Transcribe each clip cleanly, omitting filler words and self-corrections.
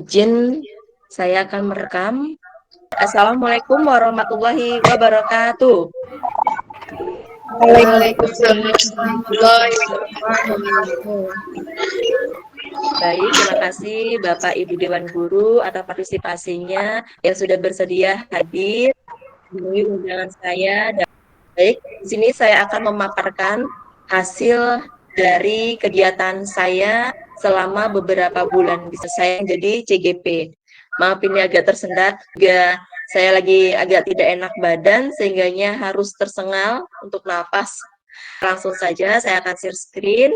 Izin saya akan merekam. Assalamualaikum warahmatullahi wabarakatuh. Waalaikumsalam warahmatullahi wabarakatuh. Baik, terima kasih Bapak Ibu Dewan Guru atas partisipasinya yang sudah bersedia hadir memenuhi undangan saya. Dan baik, di sini saya akan memaparkan hasil dari kegiatan saya selama beberapa bulan bisa saya menjadi CGP. Maaf ini agak tersendat, juga saya lagi agak tidak enak badan sehingganya harus tersengal untuk napas. Langsung saja saya akan share screen.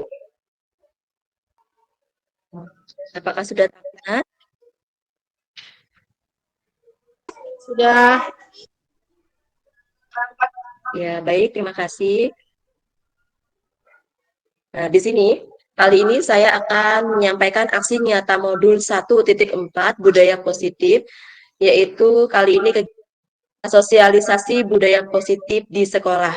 Apakah sudah terlihat? Sudah. Ya, baik, terima kasih. Nah, di sini kali ini saya akan menyampaikan aksi nyata modul 1.4 budaya positif, yaitu kali ini sosialisasi budaya positif di sekolah.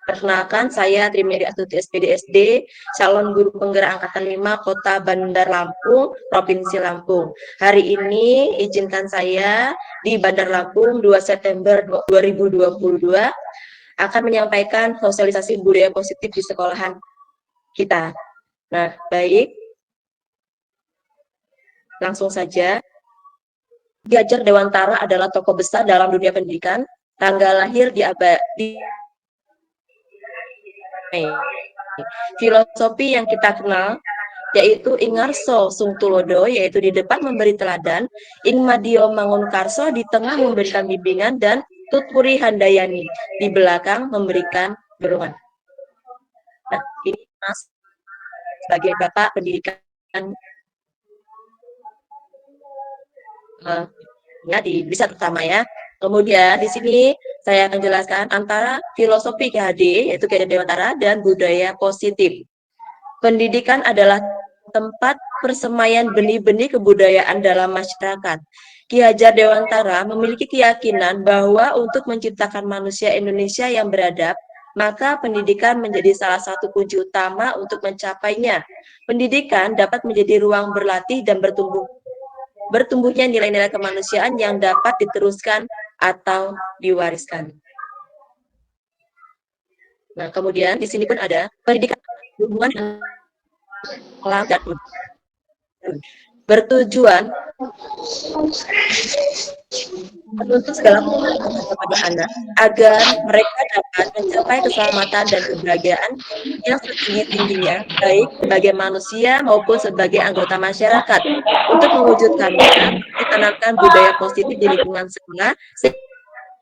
Perkenalkan, saya Trimedi Astuti SPDSD, calon guru penggerak Angkatan 5 Kota Bandar Lampung, Provinsi Lampung. Hari ini izinkan saya di Bandar Lampung 2 September 2022 akan menyampaikan sosialisasi budaya positif di sekolahan kita. Nah, baik. Langsung saja. Ki Hajar Dewantara adalah tokoh besar dalam dunia pendidikan. Tanggal lahir di filosofi yang kita kenal yaitu Ingarso Sung Tulodo, yaitu di depan memberi teladan, Ing Madio Mangunkarso di tengah memberikan bimbingan, dan Tutpuri Handayani di belakang memberikan dorongan. Nah, ini Mas sebagai Bapak Pendidikan ya di bisa pertama ya. Kemudian di sini saya akan jelaskan antara filosofi KHD yaitu Ki Hajar Dewantara dan budaya positif. Pendidikan adalah tempat persemaian benih-benih kebudayaan dalam masyarakat. Ki Hajar Dewantara memiliki keyakinan bahwa untuk menciptakan manusia Indonesia yang beradab, maka pendidikan menjadi salah satu kunci utama untuk mencapainya. Pendidikan dapat menjadi ruang berlatih dan bertumbuhnya nilai-nilai kemanusiaan yang dapat diteruskan atau diwariskan. Nah, kemudian di sini pun ada pendidikan hubungan dengan alam dan bertujuan menuntut segala manfaat kepada anak agar mereka dapat mencapai keselamatan dan kebahagiaan yang setinggi-tingginya, baik sebagai manusia maupun sebagai anggota masyarakat. Untuk mewujudkannya, ditanamkan budaya positif di lingkungan sekolah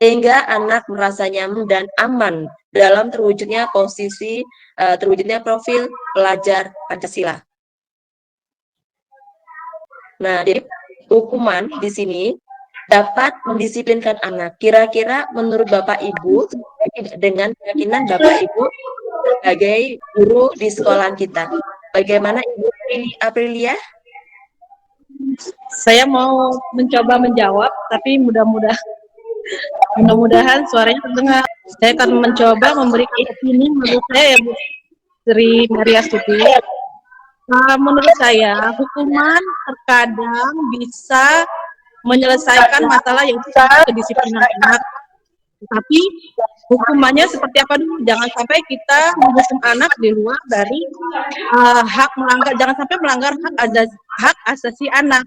sehingga anak merasa nyaman dan aman dalam terwujudnya profil pelajar Pancasila. Nah, jadi hukuman di sini dapat mendisiplinkan anak. Kira-kira menurut Bapak Ibu, dengan keyakinan Bapak Ibu sebagai guru di sekolah kita, bagaimana Ibu Aprilia? Saya mau mencoba menjawab, tapi mudah-mudahan suaranya terdengar. Saya akan mencoba memberikan opini menurut saya ya Bu Sri Maria Stuti. Menurut saya, hukuman terkadang bisa menyelesaikan masalah yang kedisiplinan anak. Tapi hukumannya seperti apa dulu? Jangan sampai kita menghukum anak di luar dari jangan sampai melanggar hak asasi anak.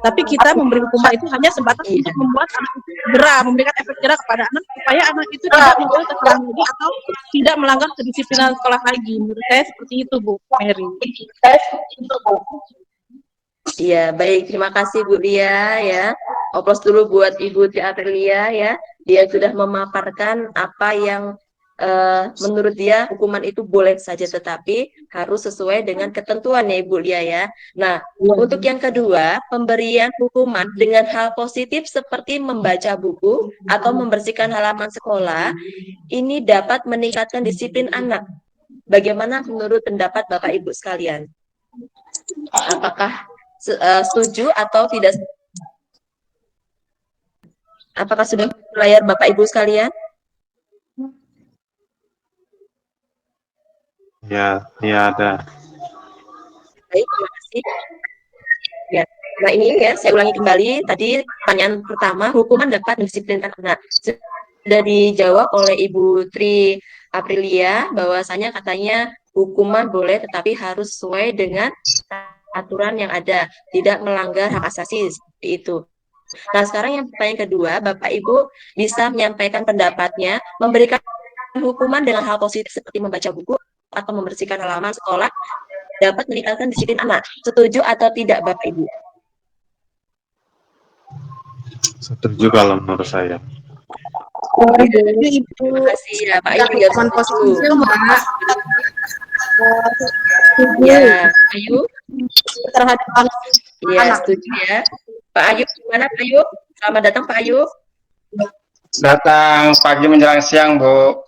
Tapi kita memberi hukuman itu hanya sebatas untuk membuat anak itu jerah, memberikan efek jerah kepada anak supaya anak itu tidak melakukan kesalahan lagi atau tidak melanggar kedisiplinan sekolah lagi. Menurut saya seperti itu, Bu Mary. Iya, baik. Terima kasih Bu Lia ya. Oplos dulu buat Ibu Aprilia ya. Dia sudah memaparkan apa yang menurut dia hukuman itu boleh saja, tetapi harus sesuai dengan ketentuan ya Ibu Lia ya. Nah, untuk yang kedua, pemberian hukuman dengan hal positif seperti membaca buku atau membersihkan halaman sekolah, ini dapat meningkatkan disiplin anak. Bagaimana menurut pendapat Bapak Ibu sekalian? Apakah setuju atau tidak? Apakah sudah layar Bapak Ibu sekalian? Ya, ya ada. Baik, terima kasih. Ya, Nah ini ya, saya ulangi kembali tadi pertanyaan pertama, hukuman dapat mendisiplinkan anak. Sudah dijawab oleh Ibu Tri Aprilia bahwasanya katanya hukuman boleh tetapi harus sesuai dengan aturan yang ada, tidak melanggar hak asasi seperti itu. Nah sekarang yang pertanyaan kedua, Bapak Ibu bisa menyampaikan pendapatnya, memberikan hukuman dengan hal positif seperti membaca buku atau membersihkan halaman sekolah dapat meningkatkan disiplin anak. Setuju atau tidak Bapak Ibu? Setuju kalau menurut saya. Terima kasih ya Pak Ayu menjawab Hukuman setuju. positif, Mbak. Ya, Ayu, Terhadap anak. ya setuju ya. Pak Ayu, gimana Pak Ayu? Selamat datang Pak Ayu. Datang pagi menjelang siang, Bu.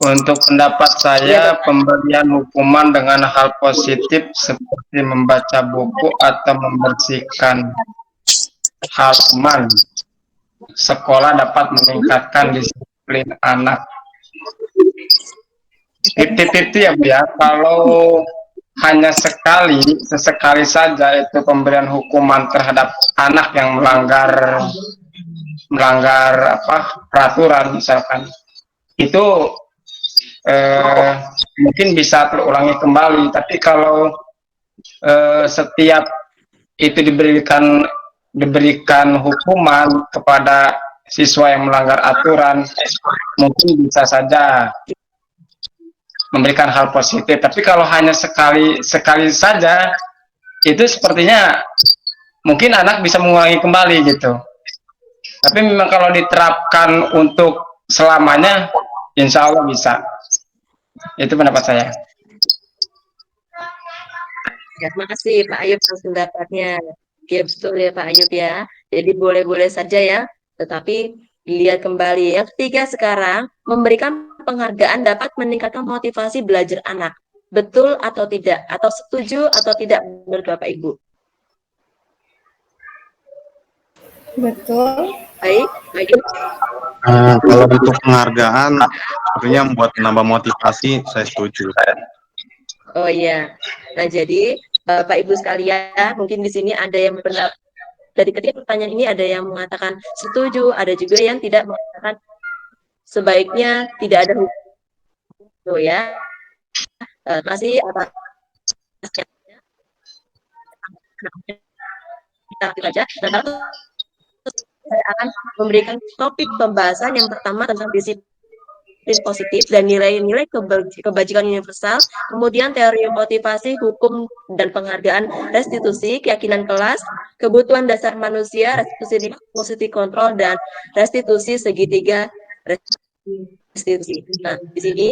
Untuk pendapat saya, pemberian hukuman dengan hal positif seperti membaca buku atau membersihkan halaman sekolah dapat meningkatkan disiplin anak. 50-50 ya, Bu ya. Kalau hanya sesekali saja itu pemberian hukuman terhadap anak yang melanggar peraturan misalkan, itu mungkin bisa terulangi kembali. Tapi kalau setiap itu diberikan hukuman kepada siswa yang melanggar aturan, mungkin bisa saja memberikan hal positif. Tapi kalau hanya sekali saja, itu sepertinya mungkin anak bisa mengulangi kembali gitu. Tapi memang kalau diterapkan untuk selamanya, insya Allah bisa. Itu pendapat saya. Ya, terima kasih Pak Ayub atas pendapatnya. Ya betul ya Pak Ayub ya. Jadi boleh-boleh saja ya, tetapi dilihat kembali. Yang ketiga sekarang, memberikan penghargaan dapat meningkatkan motivasi belajar anak. Betul atau tidak? Atau setuju atau tidak menurut Bapak Ibu? Betul. Baik, Pak Ayub. Kalau untuk penghargaan, sebenarnya membuat menambah motivasi, saya setuju. Oh iya. Nah, jadi Bapak Ibu sekalian, mungkin di sini ada yang dari ketiga pertanyaan ini ada yang mengatakan setuju, ada juga yang tidak mengatakan sebaiknya tidak ada hukum ya. Masih atas kita aja. Dan saya akan memberikan topik pembahasan yang pertama tentang disiplin positif dan nilai-nilai kebajikan universal, kemudian teori motivasi, hukum dan penghargaan, restitusi, keyakinan kelas, kebutuhan dasar manusia, restitusi positif kontrol, dan restitusi segitiga restitusi. Nah, di sini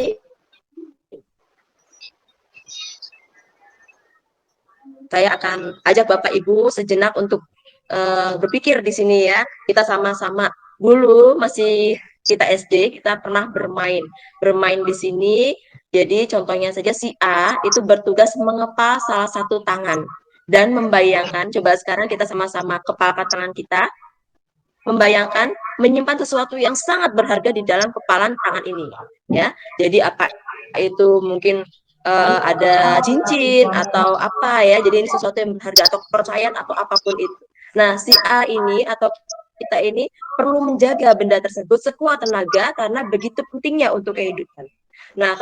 saya akan ajak Bapak Ibu sejenak untuk berpikir di sini ya. Kita sama-sama dulu masih kita SD, kita pernah bermain di sini. Jadi contohnya saja si A itu bertugas mengepal salah satu tangan dan membayangkan, coba sekarang kita sama-sama kepalkan tangan kita, membayangkan menyimpan sesuatu yang sangat berharga di dalam kepalan tangan ini, ya. Jadi apa itu mungkin ada cincin atau apa ya, jadi ini sesuatu yang berharga atau kepercayaan atau apapun itu. Nah, si A ini atau kita ini perlu menjaga benda tersebut sekuat tenaga karena begitu pentingnya untuk kehidupan. Nah,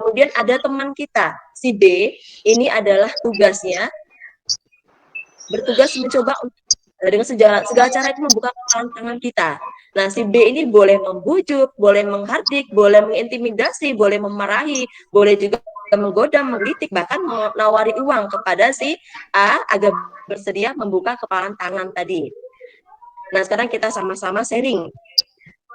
kemudian ada teman kita, si B, ini adalah tugasnya bertugas mencoba dengan segala cara itu membuka tangan kita. Nah, si B ini boleh membujuk, boleh menghardik, boleh mengintimidasi, boleh memarahi, boleh juga menggoda, menggelitik, bahkan menawari uang kepada si A agar bersedia membuka kepalan tangan tadi. Nah, sekarang kita sama-sama sharing.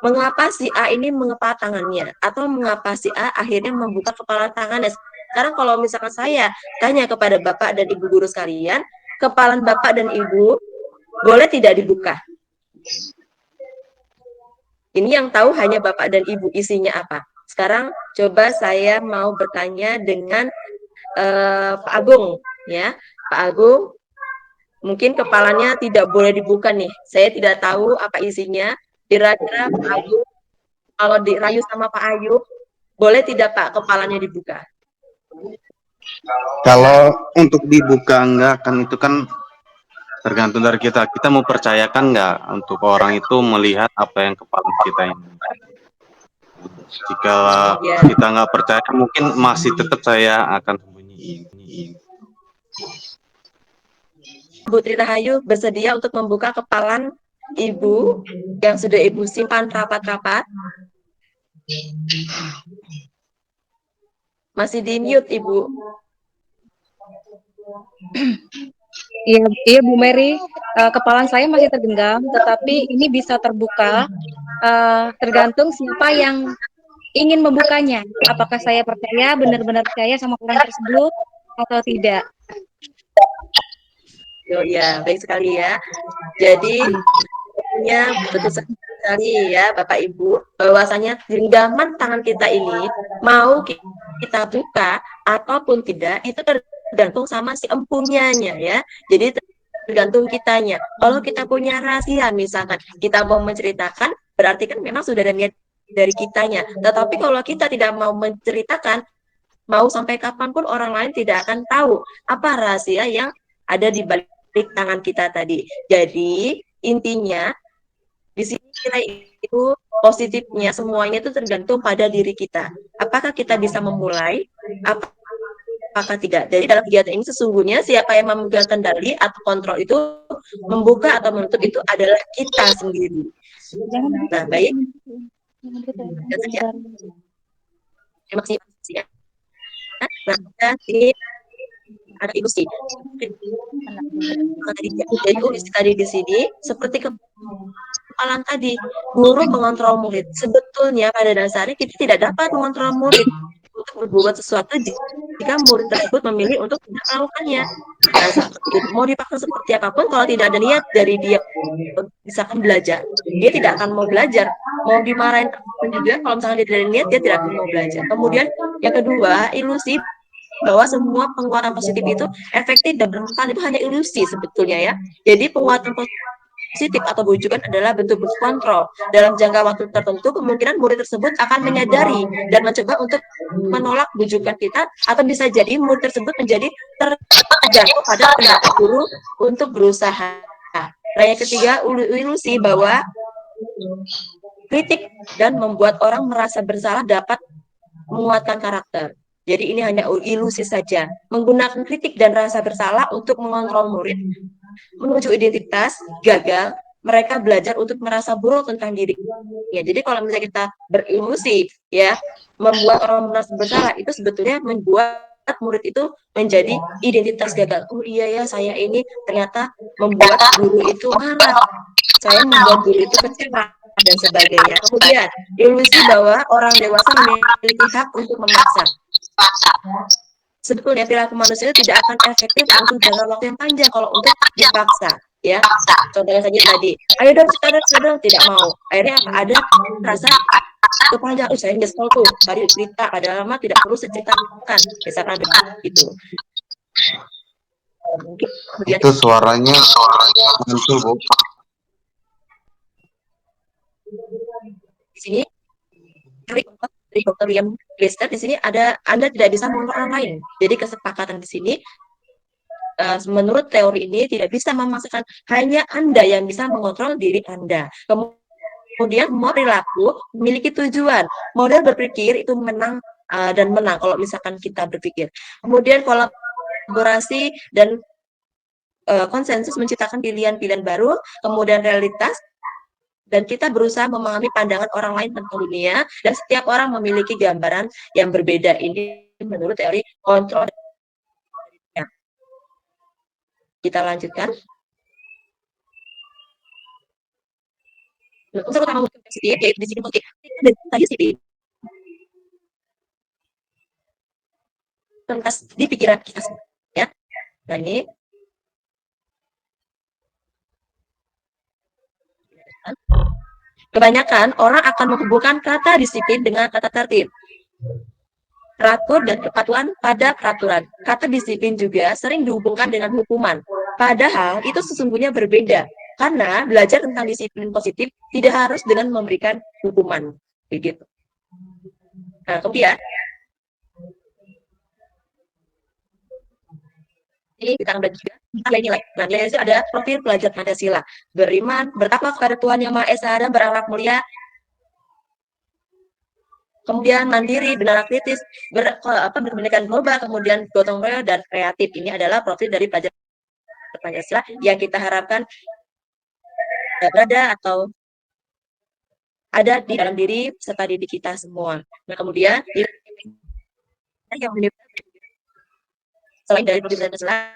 Mengapa si A ini mengepal tangannya? Atau mengapa si A akhirnya membuka kepala tangannya? Sekarang kalau misalkan saya tanya kepada Bapak dan Ibu guru sekalian, kepalan Bapak dan Ibu boleh tidak dibuka? Ini yang tahu hanya Bapak dan Ibu, isinya apa. Sekarang coba saya mau bertanya dengan Pak Agung, ya. Pak Agung, mungkin kepalanya tidak boleh dibuka nih. Saya tidak tahu apa isinya. Kira-kira Pak Agung, kalau dirayu sama Pak Ayub, boleh tidak Pak kepalanya dibuka? Kalau untuk dibuka enggak, kan itu kan Tergantung dari kita. Kita mau percayakan nggak untuk orang itu melihat apa yang kepala kita ini. Jika Ya, kita nggak percaya, mungkin masih tetap saya akan sembunyiin. Bu Tri Rahayu bersedia untuk membuka kepalan Ibu yang sudah Ibu simpan rapat-rapat. Masih di mute, Ibu. Iya, iya Bu Mary, kepalan saya masih tergenggam, tetapi ini bisa terbuka tergantung siapa yang ingin membukanya. Apakah saya percaya, benar-benar percaya sama orang tersebut atau tidak? Oh, ya, baik sekali ya. Jadi, betul sekali ya Bapak Ibu, bahwasanya genggaman tangan kita ini mau kita buka ataupun tidak, itu tergantung sama si empunya ya. Jadi tergantung kitanya. Kalau kita punya rahasia misalkan kita mau menceritakan, berarti kan memang sudah ada niat dari kitanya. Tetapi kalau kita tidak mau menceritakan, mau sampai kapanpun orang lain tidak akan tahu apa rahasia yang ada di balik tangan kita tadi. Jadi intinya di sini kita itu positifnya semuanya itu tergantung pada diri kita. Apakah kita bisa memulai? Apakah tidak? Jadi dalam kegiatan ini sesungguhnya siapa yang memegang kendali atau kontrol itu membuka atau menutup itu adalah kita sendiri. Nah, baik. Terima kasih. Nah, ini ada ilusi. Jadi ilusi tadi di sini seperti kepalan tadi, guru mengontrol murid. Sebetulnya pada dasarnya kita tidak dapat mengontrol murid untuk berbuat sesuatu jika murid tersebut memilih untuk tidak melakukannya. Nah, mau dipaksa seperti apapun, kalau tidak ada niat dari dia misalkan belajar, dia tidak akan mau belajar. Mau dimarahin juga, kalau misalnya dia tidak ada niat, dia tidak akan mau belajar. Kemudian yang kedua, ilusi bahwa semua penguatan positif itu efektif dan bermanfaat itu hanya ilusi sebetulnya ya. Jadi penguatan positif atau bujukan adalah bentuk kontrol. Dalam jangka waktu tertentu, kemungkinan murid tersebut akan menyadari dan mencoba untuk menolak bujukan kita, atau bisa jadi murid tersebut menjadi terjatuh pada pendapat guru untuk berusaha. Nah, yang ketiga, ilusi bahwa kritik dan membuat orang merasa bersalah dapat menguatkan karakter. Jadi ini hanya ilusi saja. Menggunakan kritik dan rasa bersalah untuk mengontrol murid menuju identitas gagal, mereka belajar untuk merasa buruk tentang diri. Ya, jadi kalau misalnya kita berilusi, ya, membuat orang merasa bersalah, itu sebetulnya membuat murid itu menjadi identitas gagal. Oh iya ya, saya ini ternyata membuat guru itu marah. Saya membuat guru itu kecewa dan sebagainya. Kemudian, ilusi bahwa orang dewasa memiliki hak untuk memaksa. Sebetulnya perilaku manusia itu tidak akan efektif untuk jangka waktu yang panjang kalau untuk dipaksa, ya. Contohnya saja tadi, ayo dong cerita dong, tidak mau. Akhirnya ada rasa kepanjang, saya nyesel tuh tadi cerita, padahal lama tidak perlu saya ceritakan, misalkan begitu. Itu suaranya muncul, Bu. Di sini dari Dr. William Gleister, di sini ada Anda tidak bisa mengontrol orang lain. Jadi kesepakatan di sini menurut teori ini tidak bisa memaksakan, hanya Anda yang bisa mengontrol diri Anda. Kemudian model perilaku memiliki tujuan. Model berpikir itu menang dan menang kalau misalkan kita berpikir. Kemudian kolaborasi dan konsensus menciptakan pilihan-pilihan baru, kemudian realitas, dan kita berusaha memahami pandangan orang lain tentang dunia, dan setiap orang memiliki gambaran yang berbeda. Ini menurut teori kontrol. Kita lanjutkan. Unsur utama positif yaitu di sini positif tadi sih tuntas di pikiran kita ya. Nah ini kebanyakan orang akan menghubungkan kata disiplin dengan kata tertib, teratur dan kepatuhan pada peraturan. Kata disiplin juga sering dihubungkan dengan hukuman. Padahal itu sesungguhnya berbeda. Karena belajar tentang disiplin positif tidak harus dengan memberikan hukuman. Begitu. Nah, kemudian ini kita akan belajar juga nilai-nilai. Nah, nilai itu ada profil pelajar Pancasila, beriman, bertakwa kepada Tuhan Yang Maha Esa dan berakhlak mulia, kemudian mandiri, benar kritis, berpendidikan global, kemudian gotong royong dan kreatif. Ini adalah profil dari pelajar Pancasila yang kita harapkan berada atau ada di dalam diri serta didik kita semua. Nah, kemudian yang selain dari profil Pancasila,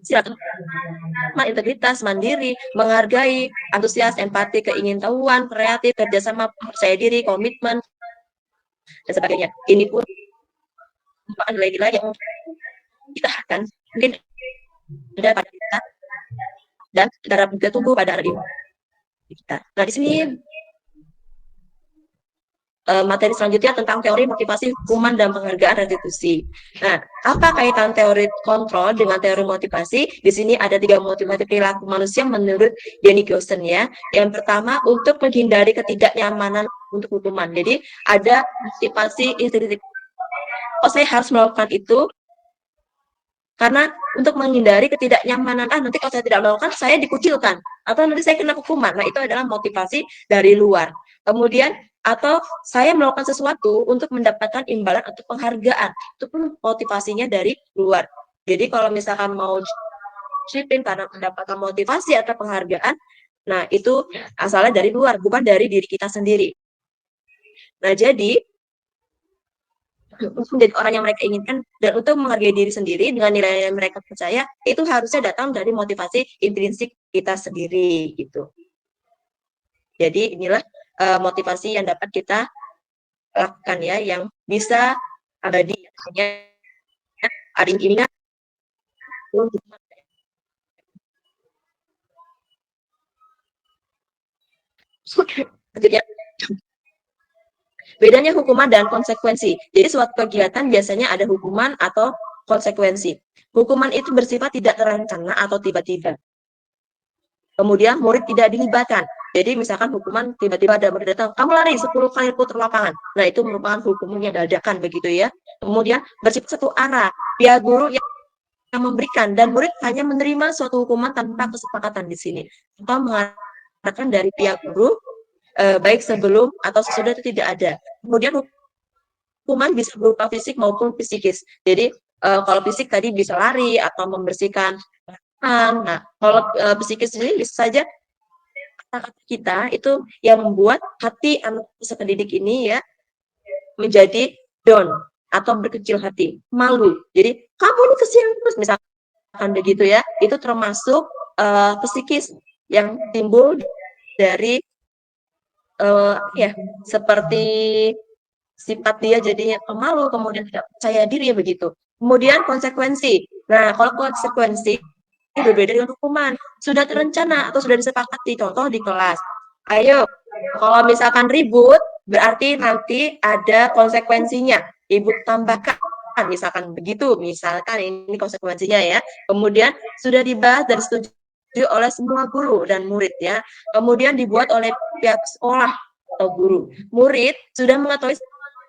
silaturahmi, integritas, mandiri, menghargai, antusias, empati, keingintahuan, kreatif, kerjasama, percaya diri, komitmen, dan sebagainya. Ini pun merupakan nilai-nilai yang kita akan mungkin ada pada kita dan kita harap juga tumbuh pada diri kita. Nah, di sini materi selanjutnya tentang teori motivasi hukuman dan penghargaan restitusi. Nah, apa kaitan teori kontrol dengan teori motivasi? Di sini ada 3 motivasi perilaku manusia menurut Jenny Gosden ya. Yang pertama untuk menghindari ketidaknyamanan untuk hukuman. Jadi ada motivasi intrinsik. Oh, saya harus melakukan itu karena untuk menghindari ketidaknyamanan. Nanti kalau saya tidak melakukan, saya dikucilkan atau nanti saya kena hukuman. Nah, itu adalah motivasi dari luar. Kemudian atau saya melakukan sesuatu untuk mendapatkan imbalan atau penghargaan. Itu pun motivasinya dari luar. Jadi kalau misalkan mau disiplin karena mendapatkan motivasi atau penghargaan, nah itu asalnya dari luar, bukan dari diri kita sendiri. Nah, jadi untuk menjadi orang yang mereka inginkan dan untuk menghargai diri sendiri dengan nilai yang mereka percaya, itu harusnya datang dari motivasi intrinsik kita sendiri gitu. Jadi inilah motivasi yang dapat kita lakukan ya, yang bisa abadi. Hanya ada ini bedanya hukuman dan konsekuensi. Jadi suatu kegiatan biasanya ada hukuman atau konsekuensi. Hukuman itu bersifat tidak terencana atau tiba-tiba. Kemudian murid tidak dilibatkan. Jadi misalkan hukuman tiba-tiba ada murid datang, kamu lari 10 kali putar lapangan. Nah, itu merupakan hukuman yang dadakan begitu ya. Kemudian bersifat satu arah. Pihak guru yang memberikan dan murid hanya menerima suatu hukuman tanpa kesepakatan di sini. Atau mengatakan dari pihak guru baik sebelum atau sesudah itu tidak ada. Kemudian hukuman bisa berupa fisik maupun psikis. Jadi kalau fisik tadi bisa lari atau membersihkan. Nah, kalau psikis ini bisa saja kata-kata kita itu yang membuat hati anak peserta didik ini ya menjadi down atau berkecil hati, malu. Jadi kamu ini kesian terus misalkan begitu ya. Itu termasuk psikis yang timbul dari ya seperti sifat dia jadinya pemalu, kemudian tidak percaya diri begitu. Kemudian konsekuensi. Nah, kalau konsekuensi berbeda dengan hukuman. Sudah terencana atau sudah disepakati, contoh di kelas. Ayo, kalau misalkan ribut, berarti nanti ada konsekuensinya. Ibu tambahkan, misalkan begitu, misalkan ini konsekuensinya ya. Kemudian sudah dibahas dan disetujui oleh semua guru dan murid ya. Kemudian dibuat oleh pihak sekolah atau guru. Murid sudah mengetahui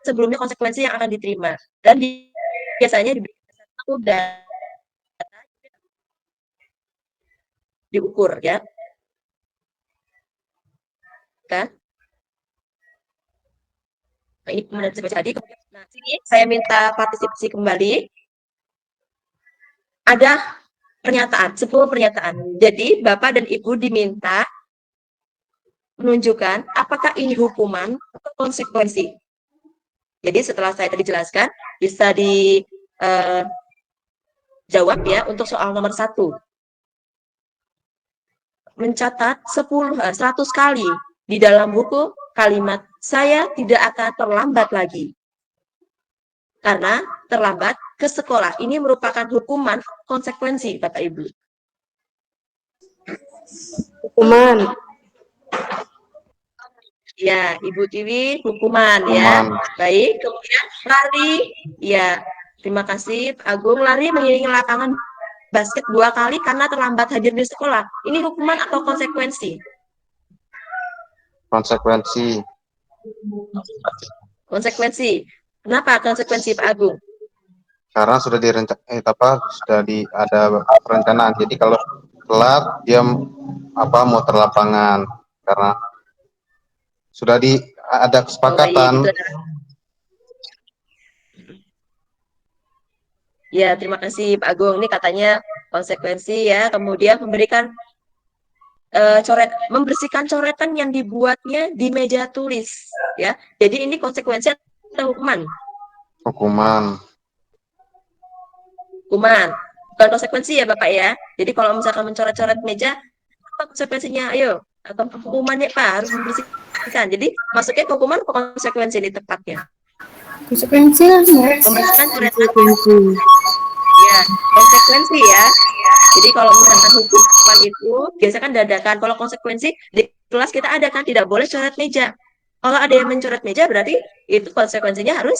sebelumnya konsekuensi yang akan diterima dan biasanya diberikan satu dan diukur ya kan. Nah, ini kemudian jadi. Nah, sini saya minta partisipasi kembali. Ada pernyataan, 10 pernyataan. Jadi Bapak dan Ibu diminta menunjukkan apakah ini hukuman atau konsekuensi. Jadi setelah saya tadi jelaskan, bisa dijawab ya untuk soal nomor 1. Mencatat 100 kali di dalam buku kalimat saya tidak akan terlambat lagi. Karena terlambat ke sekolah. Ini merupakan hukuman konsekuensi, Bapak Ibu. Hukuman. Ya, Ibu Tiwi, hukuman ya. Baik, kemudian lari. Ya, terima kasih Pak Agung. Lari mengelilingi lapangan basket 2 kali karena terlambat hadir di sekolah. Ini hukuman atau konsekuensi? Konsekuensi. Konsekuensi. Kenapa konsekuensi Pak Agung? karena sudah ada perencanaan. Jadi kalau telat dia muter lapangan karena sudah ada Oh baik, itu kesepakatan. adalah ya terima kasih Pak Agung. Ini katanya konsekuensi ya, kemudian memberikan membersihkan coretan yang dibuatnya di meja tulis ya. Jadi ini konsekuensi atau hukuman? Hukuman. Hukuman. Bukan konsekuensi ya Bapak ya. Jadi kalau misalkan mencoret-coret meja, apa konsekuensinya? Ayo, atau hukumannya Pak harus membersihkan. Jadi masuknya ke hukuman atau konsekuensi ini tepatnya? Konsekuensi lah, Mbak. Membersihkan coretan. Konsekuensi. Ya, konsekuensi ya. Jadi kalau misalkan hukuman itu biasa kan dadakan. Kalau konsekuensi di kelas kita ada kan tidak boleh coret meja. Kalau ada yang mencoret meja berarti itu konsekuensinya harus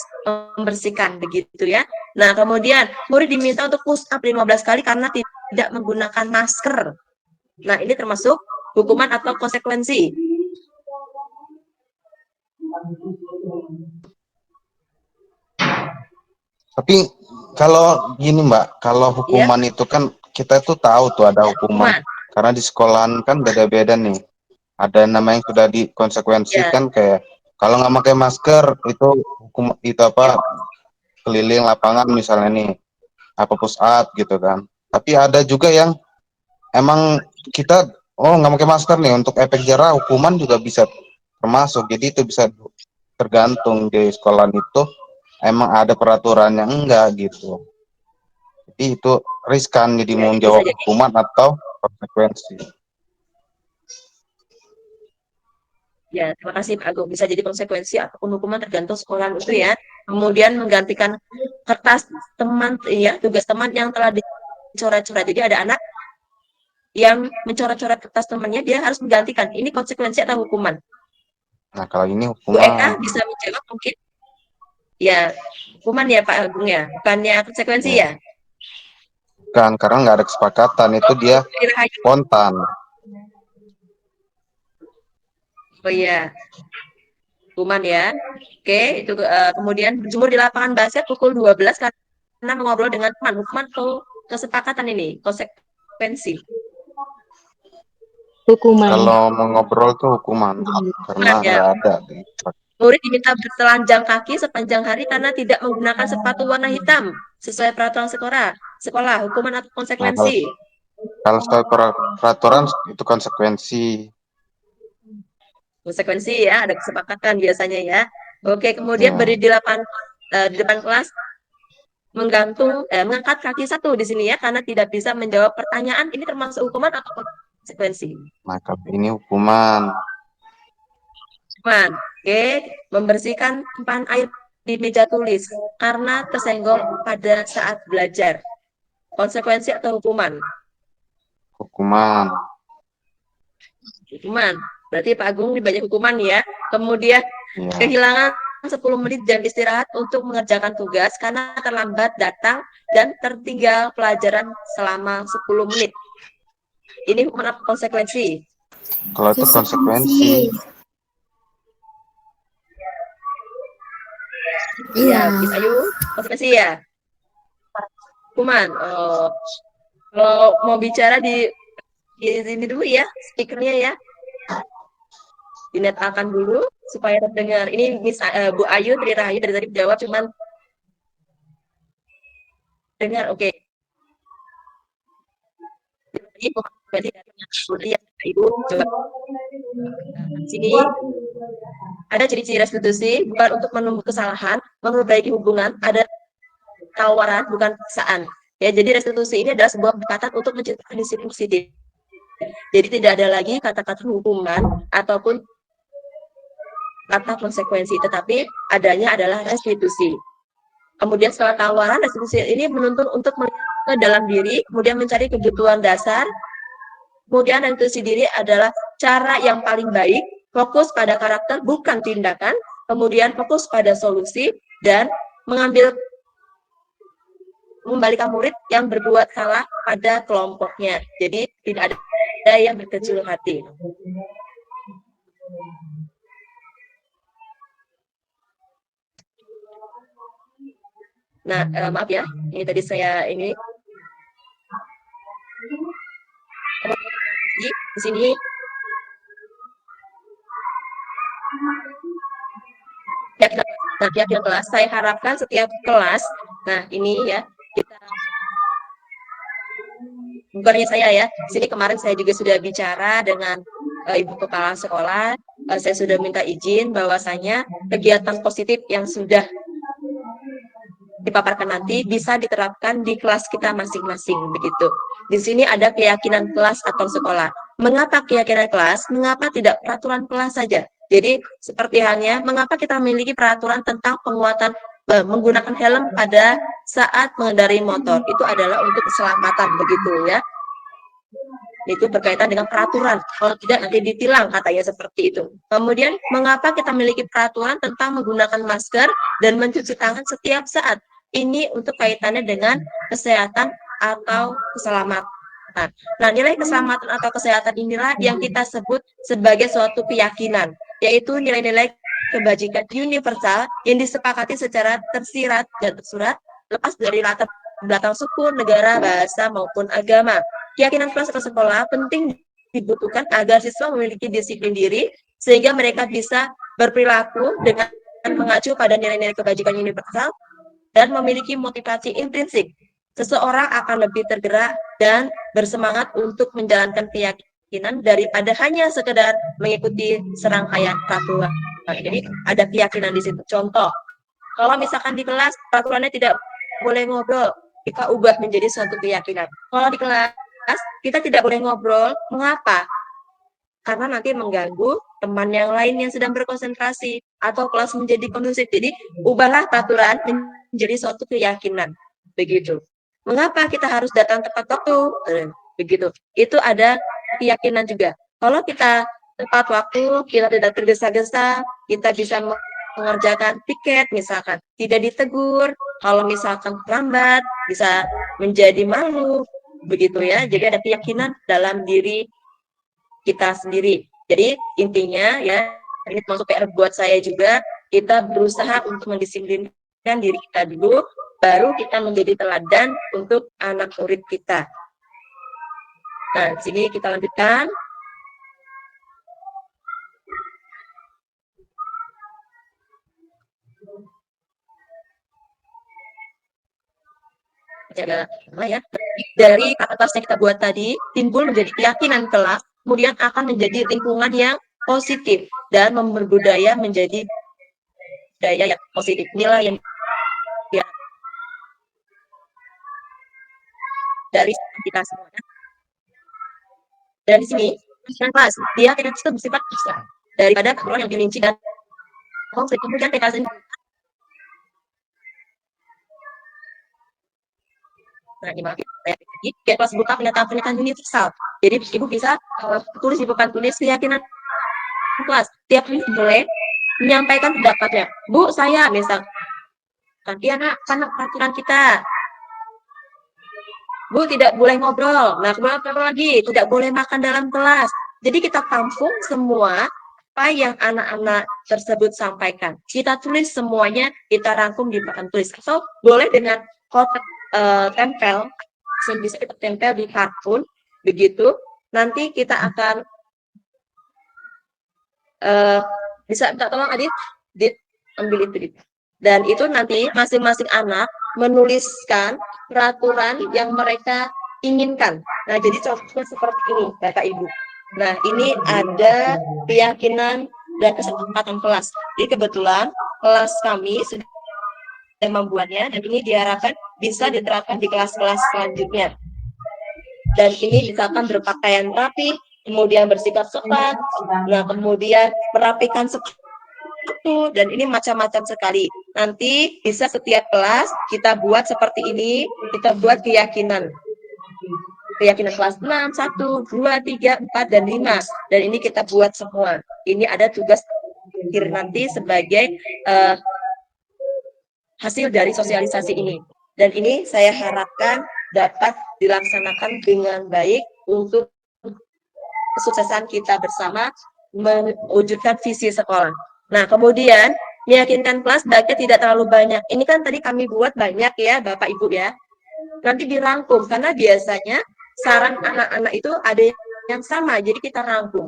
membersihkan begitu ya. Nah, kemudian murid diminta untuk push up 15 kali karena tidak menggunakan masker. Nah, ini termasuk hukuman atau konsekuensi. Tapi kalau gini Mbak, kalau hukuman itu kan kita tuh tahu tuh ada hukuman. Karena di sekolahan kan beda-beda nih. Ada namanya sudah dikonsekuensikan kayak kalau nggak pakai masker itu hukum itu keliling lapangan misalnya nih push up gitu kan. Tapi ada juga yang emang kita nggak pakai masker nih untuk efek jerah hukuman juga bisa termasuk. Jadi itu bisa tergantung di sekolahan itu emang ada peraturan yang enggak gitu. Jadi itu riskan jadi mau jawab hukuman atau konsekuensi. Ya, terima kasih Pak Agung. Bisa jadi konsekuensi ataupun hukuman tergantung sekolah itu ya. Kemudian menggantikan kertas teman ya, tugas teman yang telah dicoret-coret. Jadi ada anak yang mencoret-coret kertas temannya, dia harus menggantikan. Ini konsekuensi atau hukuman? Nah, kalau ini Bu Eka hukuman. bisa menjawab mungkin? Ya, hukuman ya Pak Agung ya, bukannya konsekuensi ya? Bukan, karena nggak ada kesepakatan, itu dia spontan. Oh iya, hukuman ya. Oke, itu kemudian berjemur di lapangan basket pukul 12 karena mengobrol dengan teman. Hukuman atau kesepakatan ini, konsekuensi? Hukuman. Kalau mau ngobrol tuh hukuman, karena Ya. nggak ada. Murid diminta bertelanjang kaki sepanjang hari karena tidak menggunakan sepatu warna hitam sesuai peraturan sekolah, hukuman atau konsekuensi? Kalau soal peraturan itu konsekuensi. Konsekuensi ya, ada kesepakatan biasanya ya. Oke, kemudian berdiri di depan kelas mengangkat kaki satu di sini ya karena tidak bisa menjawab pertanyaan. Ini termasuk hukuman atau konsekuensi? Maka ini hukuman. Hukuman. Oke, membersihkan tumpahan air di meja tulis karena tersenggol pada saat belajar. Konsekuensi atau hukuman? Hukuman. Hukuman. Berarti Pak Agung ini banyak hukuman ya. Kemudian kehilangan 10 menit jam istirahat untuk mengerjakan tugas karena terlambat datang dan tertinggal pelajaran selama 10 menit. Ini hukuman apa konsekuensi? Kalau itu konsekuensi. Iya, ayo konsekuensi ya. Hukuman. Kalau mau bicara di sini dulu ya, speakernya ya. Dinetalkan dulu supaya terdengar. Ini Bu Ayu Tri Rahayu dari tadi jawab cuman dengar, oke. Ibu coba sini ada ciri-ciri restitusi bukan untuk menunggu kesalahan, memperbaiki hubungan, ada tawaran bukan paksaan. Ya, jadi restitusi ini adalah sebuah pendekatan untuk menciptakan disiplin positif. Jadi tidak ada lagi kata-kata hukuman ataupun kata konsekuensi, tetapi adanya adalah restitusi. Kemudian setelah tawaran, restitusi ini menuntun untuk melihat ke dalam diri, kemudian mencari kebutuhan dasar. Kemudian restitusi diri adalah cara yang paling baik, fokus pada karakter bukan tindakan, kemudian fokus pada solusi, dan mengembalikan murid yang berbuat salah pada kelompoknya. Jadi tidak ada yang berkecil hati. Nah, maaf ya, ini tadi saya ini di sini keyakinan kelas. Saya harapkan setiap kelas, nah ini ya, kita bukannya saya ya, sini kemarin saya juga sudah bicara dengan Ibu Kepala Sekolah, saya sudah minta izin bahwasanya kegiatan positif yang sudah dipaparkan nanti bisa diterapkan di kelas kita masing-masing begitu. Di sini ada keyakinan kelas atau sekolah. Mengapa keyakinan kelas? Mengapa tidak peraturan kelas saja? Jadi seperti halnya mengapa kita memiliki peraturan tentang penguatan menggunakan helm pada saat mengendarai motor. Itu adalah untuk keselamatan begitu ya. Itu berkaitan dengan peraturan. Kalau tidak nanti ditilang katanya seperti itu. Kemudian mengapa kita memiliki peraturan tentang menggunakan masker dan mencuci tangan setiap saat? Ini untuk kaitannya dengan kesehatan atau keselamatan. Nah, nilai keselamatan atau kesehatan inilah yang kita sebut sebagai suatu keyakinan, yaitu nilai-nilai kebajikan universal yang disepakati secara tersirat dan tersurat lepas dari latar belakang suku, negara, bahasa, maupun agama. Keyakinan kelas atau sekolah penting dibutuhkan agar siswa memiliki disiplin diri sehingga mereka bisa berperilaku dengan mengacu pada nilai-nilai kebajikan universal dan memiliki motivasi intrinsik. Seseorang akan lebih tergerak dan bersemangat untuk menjalankan keyakinan daripada hanya sekedar mengikuti serangkaian peraturan. Jadi ada keyakinan di situ. Contoh, kalau misalkan di kelas peraturannya tidak boleh ngobrol, kita ubah menjadi suatu keyakinan. Kalau di kelas kita tidak boleh ngobrol, mengapa? Karena nanti mengganggu teman yang lain yang sedang berkonsentrasi atau kelas menjadi kondusif. Jadi ubahlah peraturan menjadi suatu keyakinan. Begitu. Mengapa kita harus datang tepat waktu? Begitu. Itu ada keyakinan juga. Kalau kita tepat waktu, kita tidak tergesa-gesa, kita bisa mengerjakan piket misalkan, tidak ditegur, kalau misalkan terlambat bisa menjadi malu, begitu ya. Jadi ada keyakinan dalam diri kita sendiri. Jadi intinya ya, ini termasuk PR buat saya juga, kita berusaha untuk mendisiplinkan diri kita dulu, baru kita menjadi teladan untuk anak murid kita. Nah, di sini kita lanjutkan. Ya. Dari atas yang kita buat tadi, timbul menjadi keyakinan kelas, kemudian akan menjadi lingkungan yang positif dan berbudaya menjadi budaya yang positif. Nilai yang ya, dari kita semuanya. Dan di sini, kelas dia tidak bisa bersifat besar daripada peraturan yang dirinci dan konflik. Kemudian TK nah, ini maaf ya, kelas buka pernyataan universal. Jadi ibu bisa tulis di papan tulis keyakinan kelas. Tiap kali boleh menyampaikan pendapatnya. Bu, saya misalkan, iya nak, karena peraturan kita. Bu, tidak boleh ngobrol. Nah, kemudian apa lagi? Tidak boleh makan dalam kelas. Jadi kita tampung semua apa yang anak-anak tersebut sampaikan. Kita tulis semuanya, kita rangkum di papan tulis. Atau boleh dengan kotak tempel, bisa kita tempel di kartun, begitu. Nanti kita akan bisa minta tolong Adit, ambil itu. Dan itu nanti masing-masing anak menuliskan peraturan yang mereka inginkan. Nah, jadi contohnya seperti ini, Bapak Ibu. Nah, ini ada keyakinan dan kesepakatan kelas. Jadi kebetulan kelas kami sudah membuatnya, dan ini diharapkan bisa diterapkan di kelas-kelas selanjutnya. Dan ini misalkan berpakaian rapi, kemudian bersikap sopan, nah kemudian merapikan sepatu, dan ini macam-macam sekali. Nanti bisa setiap kelas kita buat seperti ini, kita buat keyakinan. Keyakinan kelas 6, 1, 2, 3, 4, dan 5. Dan ini kita buat semua. Ini ada tugas akhir nanti sebagai hasil dari sosialisasi ini. Dan ini saya harapkan dapat dilaksanakan dengan baik untuk kesuksesan kita bersama mewujudkan visi sekolah. Nah, kemudian meyakinkan kelas baiknya tidak terlalu banyak. Ini kan tadi kami buat banyak ya, Bapak Ibu ya. Nanti dirangkum, karena biasanya saran anak-anak itu ada yang sama, jadi kita rangkum.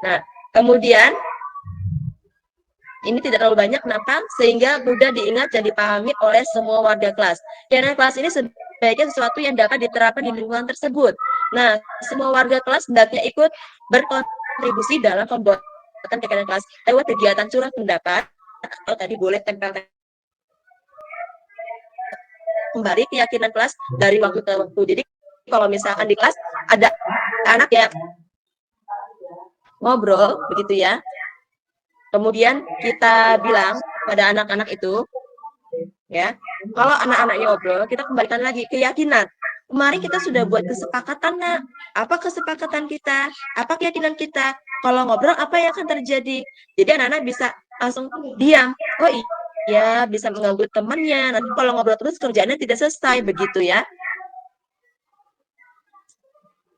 Nah, kemudian ini tidak terlalu banyak, kenapa? Sehingga mudah diingat dan dipahami oleh semua warga kelas. Keyakinan kelas ini sebaiknya sesuatu yang dapat diterapkan di lingkungan tersebut. Nah, semua warga kelas hendaknya ikut berkontribusi dalam pembuatan keyakinan kelas lewat kegiatan curah pendapat, atau tadi boleh tempel kembali keyakinan kelas dari waktu ke waktu. Jadi kalau misalkan di kelas ada anak yang ngobrol begitu ya, kemudian kita bilang pada anak-anak itu, ya, kalau anak-anaknya ngobrol, kita kembalikan lagi keyakinan. Kemarin kita sudah buat kesepakatan, nak. Apa kesepakatan kita? Apa keyakinan kita? Kalau ngobrol, apa yang akan terjadi? Jadi anak-anak bisa langsung diam. Oh iya, bisa mengganggu temannya. Nanti kalau ngobrol terus kerjaannya tidak selesai, begitu ya.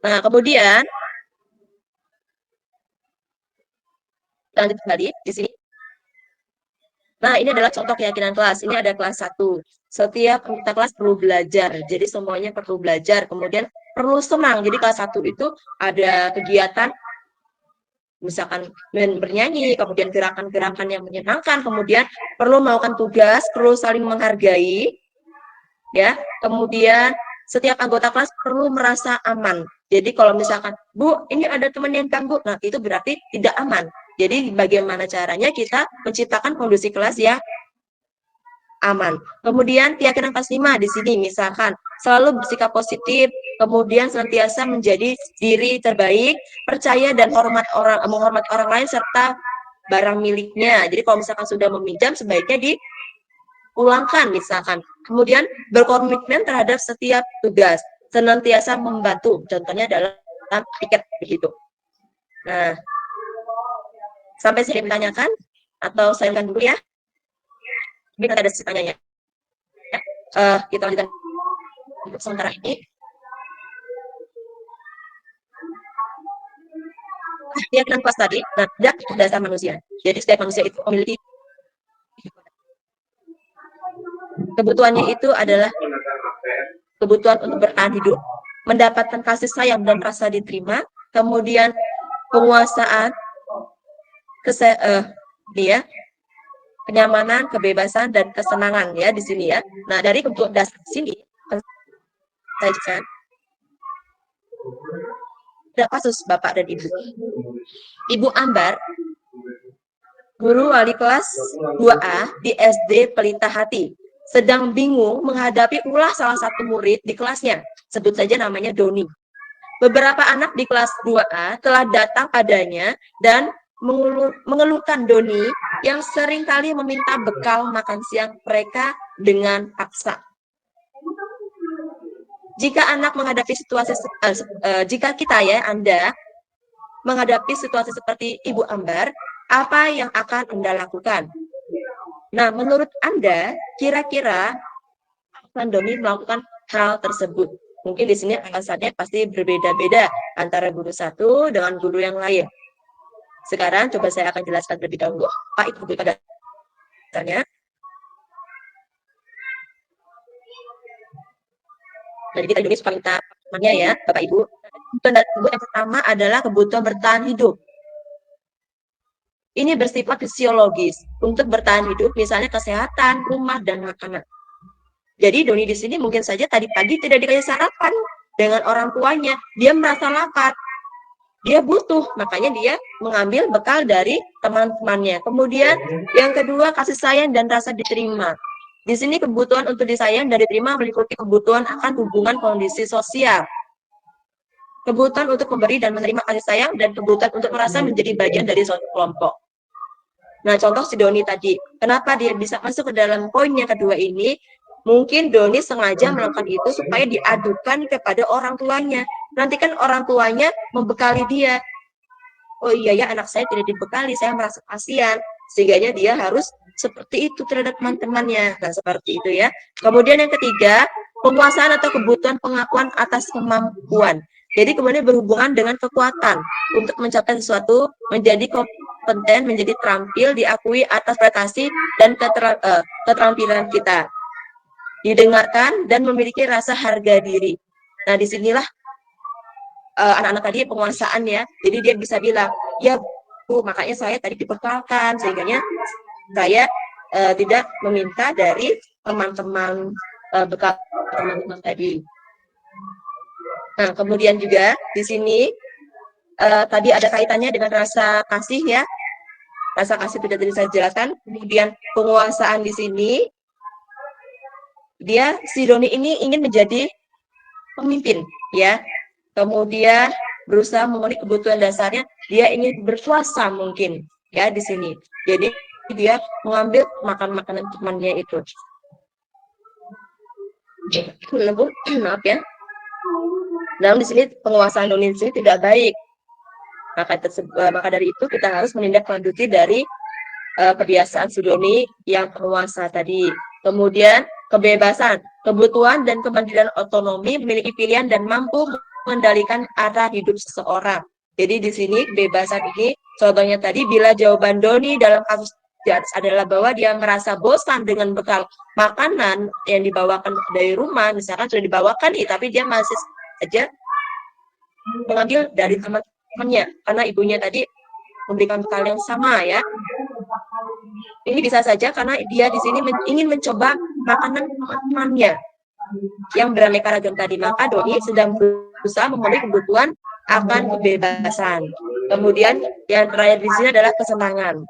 Nah, kemudian lanjut kembali di sini. Nah, ini adalah contoh keyakinan kelas. Ini ada kelas 1. Setiap anggota kelas perlu belajar. Jadi semuanya perlu belajar. Kemudian perlu senang. Jadi kelas 1 itu ada kegiatan misalkan bernyanyi, kemudian gerakan-gerakan yang menyenangkan, kemudian perlu melakukan tugas, perlu saling menghargai, ya. Kemudian setiap anggota kelas perlu merasa aman. Jadi kalau misalkan, Bu, ini ada teman yang ganggu, nah itu berarti tidak aman. Jadi bagaimana caranya kita menciptakan kondisi kelas yang aman. Kemudian keyakinan kelas 5 di sini misalkan selalu bersikap positif, kemudian senantiasa menjadi diri terbaik, percaya dan menghormati orang lain serta barang miliknya. Jadi kalau misalkan sudah meminjam sebaiknya diulangkan misalkan. Kemudian berkomitmen terhadap setiap tugas, senantiasa membantu. Contohnya dalam tiket begitu. Nah, sampai sini ditanyakan atau saya dulu ya. Ini ada pertanyaannya. Kita lanjutkan untuk sementara ini. Keyakinan kelas tadi, nah, dasar manusia. Jadi setiap manusia itu memiliki kebutuhannya itu adalah kebutuhan untuk bertahan hidup, mendapatkan kasih sayang dan rasa diterima, kemudian penguasaan, kenyamanan, kebebasan, dan kesenangan ya di sini ya. Nah, dari kebutuhan dasar sini saya jelaskan ada kasus Bapak dan Ibu. Ibu Ambar, guru wali kelas 2A di SD Pelita Hati, sedang bingung menghadapi ulah salah satu murid di kelasnya. Sebut saja namanya Doni. Beberapa anak di kelas 2A telah datang padanya dan mengeluhkan Doni yang seringkali meminta bekal makan siang mereka dengan paksa. Jika anak menghadapi situasi, jika kita ya, Anda menghadapi situasi seperti Ibu Ambar, apa yang akan Anda lakukan? Nah, menurut Anda, kira-kira Doni melakukan hal tersebut? Mungkin di sini alasannya pasti berbeda-beda antara guru satu dengan guru yang lain. Sekarang coba saya akan jelaskan terlebih dahulu. Pak, itu pada dasarnya. Jadi kita Indonesia paling utamanya ya, Bapak Ibu. Kebutuhan yang pertama adalah kebutuhan bertahan hidup. Ini bersifat fisiologis. Untuk bertahan hidup, misalnya kesehatan, rumah, dan makanan. Jadi Doni di sini mungkin saja tadi pagi tidak dikasih sarapan dengan orang tuanya. Dia merasa lapar. Dia butuh, makanya dia mengambil bekal dari teman-temannya. Kemudian yang kedua, kasih sayang dan rasa diterima. Di sini kebutuhan untuk disayang dan diterima meliputi kebutuhan akan hubungan kondisi sosial. Kebutuhan untuk memberi dan menerima kasih sayang dan kebutuhan untuk merasa menjadi bagian dari suatu kelompok. Nah, contoh si Doni tadi. Kenapa dia bisa masuk ke dalam poin yang kedua ini? Mungkin Doni sengaja melakukan itu supaya diadukan kepada orang tuanya. Nanti kan orang tuanya membekali dia. Oh iya ya, anak saya tidak dibekali, saya merasa kasihan. Sehingga dia harus seperti itu terhadap teman-temannya. Nah, seperti itu ya. Kemudian yang ketiga, penguasaan atau kebutuhan pengakuan atas kemampuan. Jadi kemudian berhubungan dengan kekuatan untuk mencapai sesuatu, menjadi kompeten, menjadi terampil, diakui atas prestasi dan keterampilan kita, didengarkan dan memiliki rasa harga diri. Nah, disinilah anak-anak tadi penguasaan ya. Jadi dia bisa bilang, ya Bu, makanya saya tadi dibekalkan, sehingga saya tidak meminta dari teman-teman bekal teman-teman tadi. Nah, kemudian juga di sini tadi ada kaitannya dengan rasa kasih ya. Rasa kasih tidak tadi saya jelaskan. Kemudian penguasaan di sini, si Doni ini ingin menjadi pemimpin ya. Kemudian berusaha memenuhi kebutuhan dasarnya, dia ingin berkuasa mungkin ya di sini. Jadi dia mengambil makanan temannya itu. Maaf ya. Namun di sini penguasaan Doni di sini tidak baik. Maka dari itu kita harus menindaklanjuti dari kebiasaan Doni yang penguasa tadi. Kemudian kebebasan, kebutuhan dan kemandirian otonomi, memiliki pilihan dan mampu mengendalikan arah hidup seseorang. Jadi di sini kebebasan ini, contohnya tadi bila jawaban Doni dalam kasus di atas adalah bahwa dia merasa bosan dengan bekal makanan yang dibawakan dari rumah, misalkan sudah dibawakan nih, tapi dia masih saja mengambil dari teman-temannya karena ibunya tadi memberikan bekal yang sama ya. Ini bisa saja karena dia di sini ingin mencoba makanan teman-temannya yang beraneka ragam tadi. Maka Doni sedang berusaha memenuhi kebutuhan akan kebebasan. Kemudian yang terakhir di sini adalah kesenangan.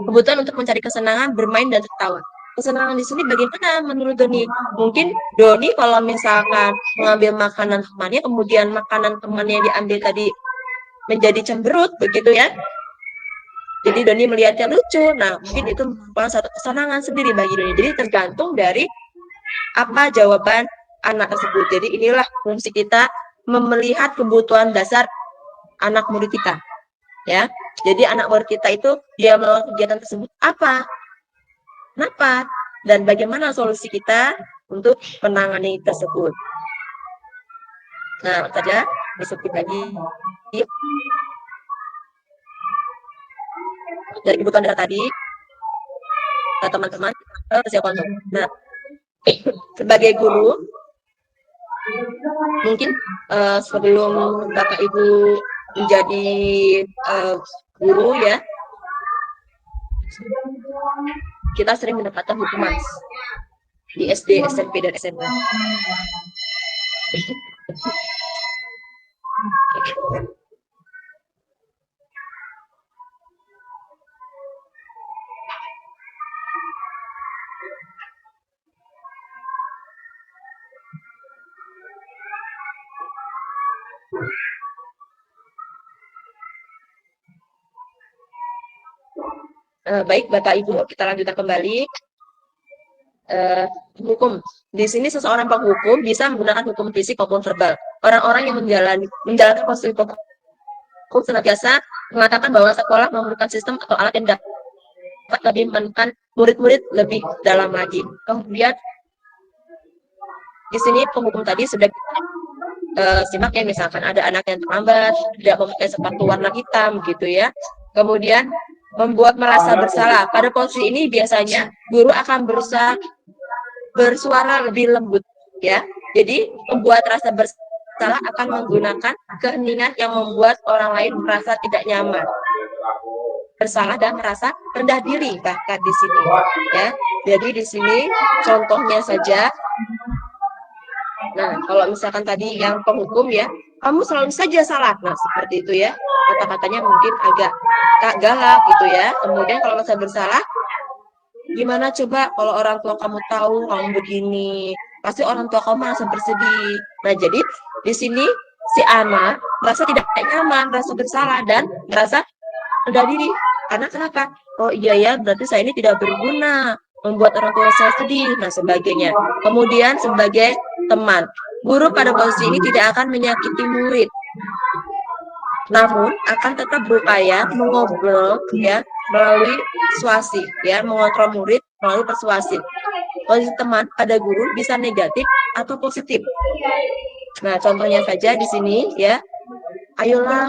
Kebutuhan untuk mencari kesenangan, bermain dan tertawa. Kesenangan di sini bagaimana menurut Doni? Mungkin Doni kalau misalkan mengambil makanan temannya, kemudian makanan temannya diambil tadi menjadi cemberut, begitu ya. Jadi Doni melihatnya lucu. Nah, mungkin itu merupakan satu kesenangan sendiri bagi Doni. Jadi tergantung dari apa jawaban anak tersebut. Jadi inilah fungsi kita melihat kebutuhan dasar anak murid kita. Ya. Jadi anak murid kita itu dia melakukan kegiatan tersebut apa? Kenapa? Dan bagaimana solusi kita untuk menangani tersebut. Nah, saja disebut lagi dari kebutuhan dasar tadi, teman-teman, persiapan. Nah, sebagai guru, mungkin sebelum Bapak Ibu menjadi guru ya, kita sering mendapatkan hukuman di SD, SMP, dan SMA. Baik Bapak Ibu, kita lanjutkan kembali. Hukum. Di sini seseorang penghukum bisa menggunakan hukum fisik maupun verbal. Orang-orang yang menjalankan konstruksi hukum senantiasa mengatakan bahwa sekolah memerlukan sistem atau alat yang dapat lebih menekan murid-murid lebih dalam lagi. Kemudian di sini penghukum tadi sudah simak ya, misalkan ada anak yang terlambat, tidak memakai sepatu warna hitam gitu ya. Kemudian membuat merasa bersalah. Pada posisi ini biasanya guru akan berusaha bersuara lebih lembut ya. Jadi membuat rasa bersalah akan menggunakan keheningan yang membuat orang lain merasa tidak nyaman, bersalah dan merasa rendah diri bahkan di sini ya. Jadi di sini contohnya saja. Nah, kalau misalkan tadi yang penghukum ya, kamu selalu saja salah. Nah, seperti itu ya. Kata-katanya mungkin agak galak gitu ya. Kemudian kalau merasa bersalah, gimana coba kalau orang tua kamu tahu kamu begini, pasti orang tua kamu merasa bersedih. Nah, jadi di sini si anak merasa tidak nyaman, merasa bersalah dan merasa rendah diri. Karena kenapa? Oh iya ya, berarti saya ini tidak berguna, membuat orang tua saya sedih, nah sebagainya. Kemudian sebagai teman, guru pada posisi ini tidak akan menyakiti murid, namun akan tetap berupaya mengobrol ya melalui persuasi ya, mengontrol murid melalui persuasi. Posisi teman pada guru bisa negatif atau positif. Nah, contohnya saja di sini ya. Ayolah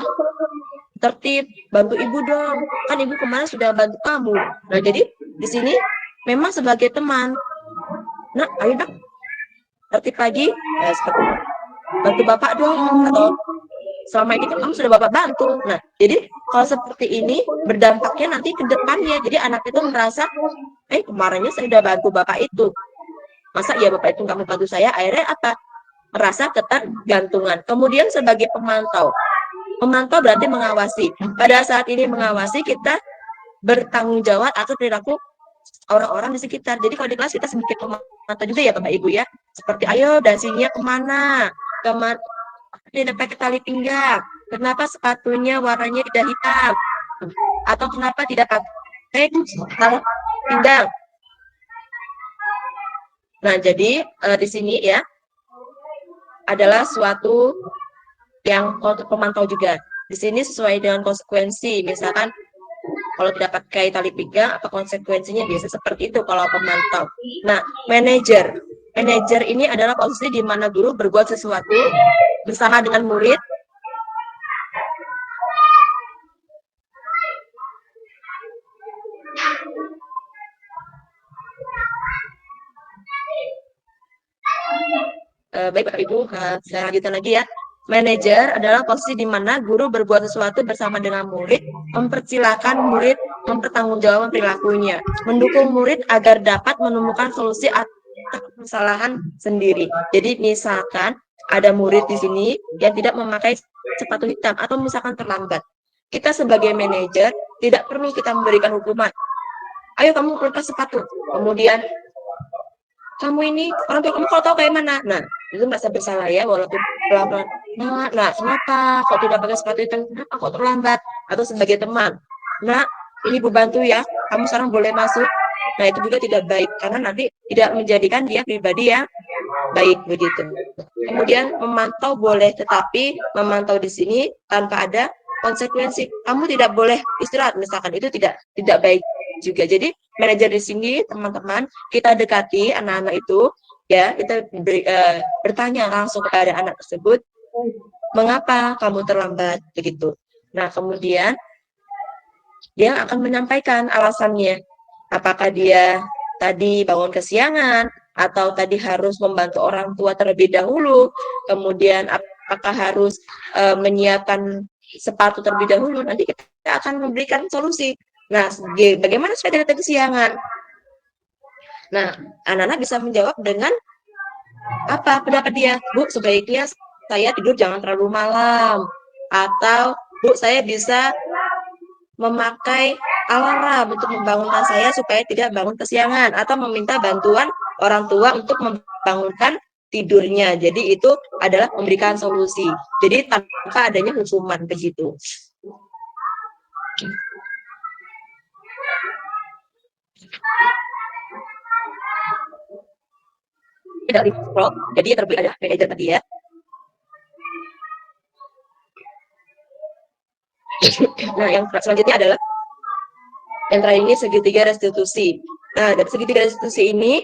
tertib, bantu ibu dong, kan ibu kemarin sudah bantu kamu. Nah, jadi di sini memang sebagai teman, nak, ayo nak, tertib lagi, seperti bantu bapak dong, atau selama ini kan kamu sudah bapak bantu. Nah, jadi kalau seperti ini berdampaknya nanti ke depannya. Jadi anak itu merasa, kemarinnya saya sudah bantu bapak itu. Masa ya bapak itu nggak membantu saya? Akhirnya apa? Merasa ketergantungan. Kemudian sebagai pemantau. Memantau berarti mengawasi. Pada saat ini mengawasi, kita bertanggung jawab atas perilaku orang-orang di sekitar. Jadi kalau di kelas kita sedikit pemantau juga ya Bapak Ibu ya. Seperti ayo dasinya kemana? Tidak pakai tali pinggang. Kenapa sepatunya warnanya tidak hitam? Atau kenapa tidak pakai tali pinggang? Nah, jadi di sini ya adalah suatu yang untuk pemantau juga. Di sini sesuai dengan konsekuensi. Misalkan kalau tidak pakai tali pinggang, apa konsekuensinya? Biasa seperti itu kalau pemantau. Nah, manajer. Manajer ini adalah posisi di mana guru berbuat sesuatu bersama dengan murid baik Bapak Ibu, saya lanjutkan lagi ya. Manajer adalah posisi di mana guru berbuat sesuatu bersama dengan murid, mempersilahkan murid mempertanggungjawabkan perilakunya, mendukung murid agar dapat menemukan solusi atas kesalahan sendiri. Jadi misalkan ada murid di sini yang tidak memakai sepatu hitam atau misalkan terlambat. Kita sebagai manajer tidak perlu kita memberikan hukuman. Ayo kamu lepas sepatu. Kemudian kamu ini orang tua kamu kalau tahu kayak mana. Nah, itu merasa bersalah ya walaupun pelan-pelan. Nah, kenapa kok tidak pakai sepatu itu? Kenapa kok terlambat? Atau sebagai teman. Nah, ini ibu bantu ya. Kamu sekarang boleh masuk. Nah, itu juga tidak baik karena nanti tidak menjadikan dia pribadi yang baik begitu. Kemudian memantau boleh, tetapi memantau di sini tanpa ada konsekuensi. Kamu tidak boleh istirahat misalkan, itu tidak baik juga. Jadi manajer di sini teman-teman, kita dekati anak-anak itu ya, kita bertanya langsung kepada anak tersebut, mengapa kamu terlambat begitu. Nah, kemudian dia akan menyampaikan alasannya. Apakah dia tadi bangun kesiangan atau tadi harus membantu orang tua terlebih dahulu, kemudian apakah harus menyiapkan sepatu terlebih dahulu, nanti kita akan memberikan solusi. Nah, bagaimana supaya tidak kesiangan? Nah, anak-anak bisa menjawab dengan apa pendapat dia? Bu, sebaiknya saya tidur jangan terlalu malam. Atau, Bu, saya bisa memakai alarm untuk membangunkan saya supaya tidak bangun kesiangan. Atau meminta bantuan orang tua untuk membangunkan tidurnya. Jadi itu adalah memberikan solusi. Jadi tanpa adanya hukuman begitu. Dari scroll, jadi terlebih ada manajer tadi ya. Nah, yang selanjutnya adalah yang terakhir ini segitiga restitusi. Nah, dari segitiga restitusi ini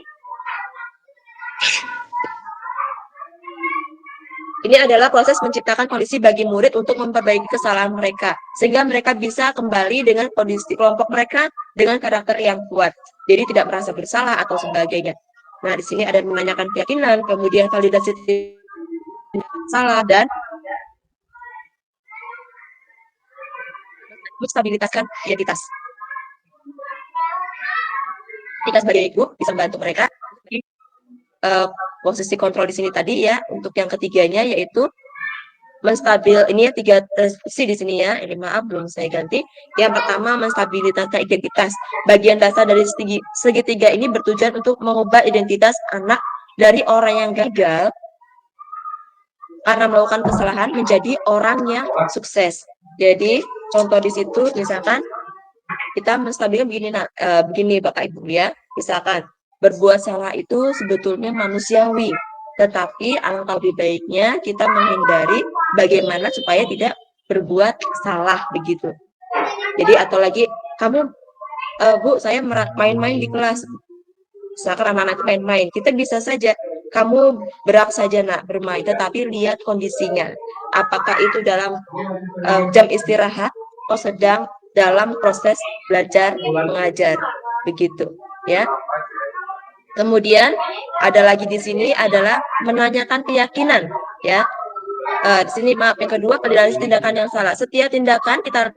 adalah proses menciptakan kondisi bagi murid untuk memperbaiki kesalahan mereka, sehingga mereka bisa kembali dengan kondisi kelompok mereka dengan karakter yang kuat. Jadi tidak merasa bersalah atau sebagainya. Nah, di sini ada menanyakan keyakinan, kemudian validasi salah, dan menstabilitaskan identitas. Kita sebagai ibu bisa membantu mereka. Posisi kontrol di sini tadi ya, untuk yang ketiganya yaitu menstabil, ini ya 3 restitusi di sini ya, ini maaf belum saya ganti. Yang pertama, menstabilitaskan identitas. Bagian dasar dari segitiga ini bertujuan untuk mengubah identitas anak dari orang yang gagal karena melakukan kesalahan menjadi orang yang sukses. Jadi contoh di situ misalkan kita menstabilkan begini Bapak Ibu ya, misalkan berbuat salah itu sebetulnya manusiawi, tetapi alangkah lebih baiknya kita menghindari bagaimana supaya tidak berbuat salah begitu. Jadi atau lagi kamu Bu, saya main-main di kelas. Misalkan anak-anak itu main-main, kita bisa saja kamu berhak saja nak bermain, tetapi lihat kondisinya. Apakah itu dalam jam istirahat atau sedang dalam proses belajar mengajar, begitu ya. Kemudian ada lagi di sini adalah menanyakan keyakinan ya. Di sini maaf, yang kedua, validasi tindakan yang salah. Setiap tindakan kita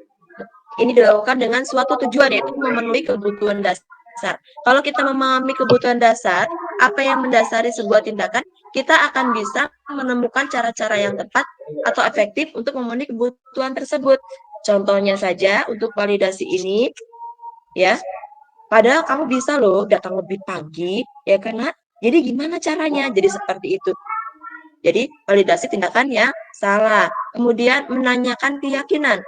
ini dilakukan dengan suatu tujuan, yaitu memenuhi kebutuhan dasar. Kalau kita memahami kebutuhan dasar, apa yang mendasari sebuah tindakan, kita akan bisa menemukan cara-cara yang tepat atau efektif untuk memenuhi kebutuhan tersebut. Contohnya saja untuk validasi ini, ya, padahal kamu bisa loh datang lebih pagi, ya karena, jadi gimana caranya? Jadi seperti itu. Jadi validasi tindakan yang salah. Kemudian menanyakan keyakinan.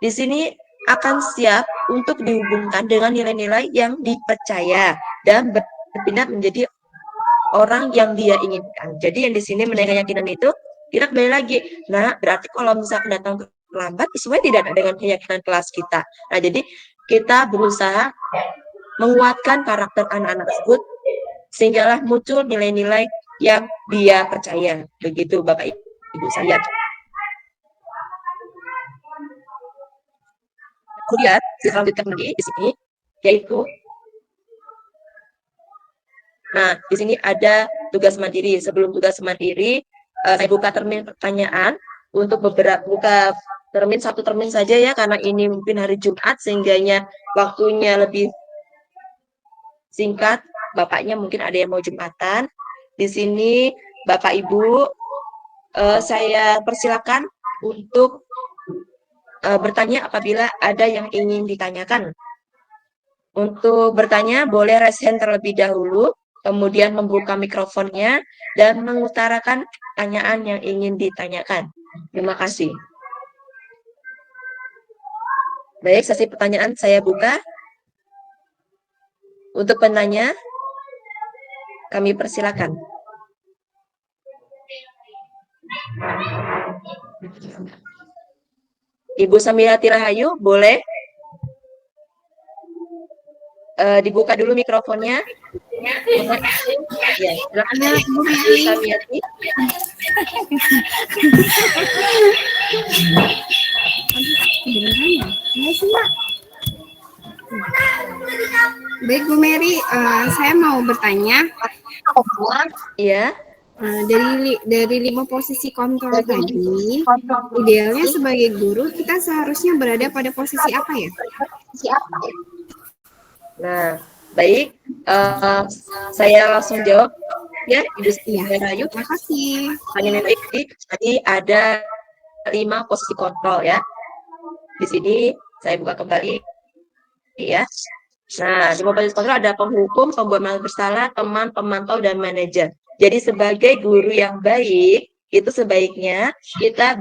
Di sini akan siap untuk dihubungkan dengan nilai-nilai yang dipercaya dan berpindah menjadi orang yang dia inginkan. Jadi yang di sini menanyakan keyakinan itu, kita kembali lagi. Nah, berarti kalau misalkan datang terlambat, sesuai tidak dengan keyakinan kelas kita. Nah, jadi kita berusaha menguatkan karakter anak-anak tersebut sehinggalah muncul nilai-nilai yang dia percaya. Begitu Bapak Ibu saya. Kemudian selanjutnya lagi di sini yaitu, nah di sini ada tugas mandiri. Sebelum tugas mandiri, saya buka termin pertanyaan untuk beberapa, buka termin satu termin saja ya, karena ini mungkin hari Jumat sehingganya waktunya lebih singkat. Bapaknya mungkin ada yang mau Jumatan. Di sini Bapak Ibu, saya persilakan untuk bertanya apabila ada yang ingin ditanyakan. Untuk bertanya boleh raise hand terlebih dahulu, kemudian membuka mikrofonnya dan mengutarakan pertanyaan yang ingin ditanyakan. Terima kasih. Baik, sesi pertanyaan saya buka. Untuk penanya, kami persilakan. Ibu Samiati Rahayu, boleh dibuka dulu mikrofonnya. Ya, silakan Ibu Samiati. Baik Bu Mary, saya mau bertanya. Iya. Dari 5 posisi kontrol tadi, idealnya sebagai guru kita seharusnya berada pada posisi apa ya? Nah, baik. Saya langsung jawab ya, Ibu Samiati Rahayu. Terima kasih. Tadi ada 5 posisi kontrol ya. Di sini saya buka kembali ya. Nah, di posisi kontrol ada penghukum, pembuat merasa bersalah, teman, pemantau, dan manajer. Jadi sebagai guru yang baik, itu sebaiknya kita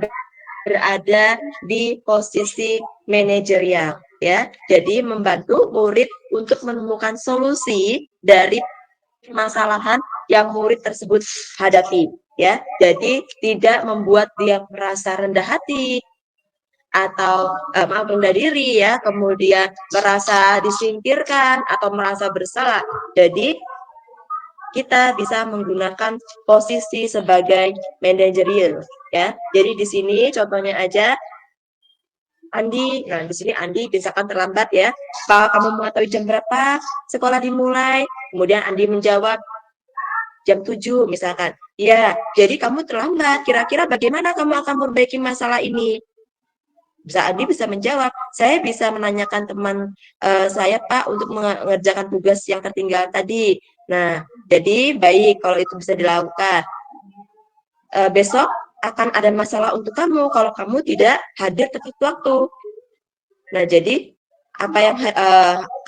berada di posisi manajerial ya. Jadi membantu murid untuk menemukan solusi dari permasalahan yang murid tersebut hadapi ya. Jadi tidak membuat dia merasa rendah hati atau rendah diri ya, kemudian merasa disingkirkan atau merasa bersalah. Jadi kita bisa menggunakan posisi sebagai manajerial ya. Jadi di sini contohnya aja Andi, nah di sini Andi misalkan terlambat ya. Pak, kamu mengetahui jam berapa sekolah dimulai? Kemudian Andi menjawab jam 7 misalkan. Ya, jadi kamu terlambat. Kira-kira bagaimana kamu akan memperbaiki masalah ini? Andi bisa menjawab, saya bisa menanyakan teman saya Pak untuk mengerjakan tugas yang tertinggal tadi. Nah, jadi baik kalau itu bisa dilakukan. Besok akan ada masalah untuk kamu kalau kamu tidak hadir tepat waktu. Nah, jadi apa yang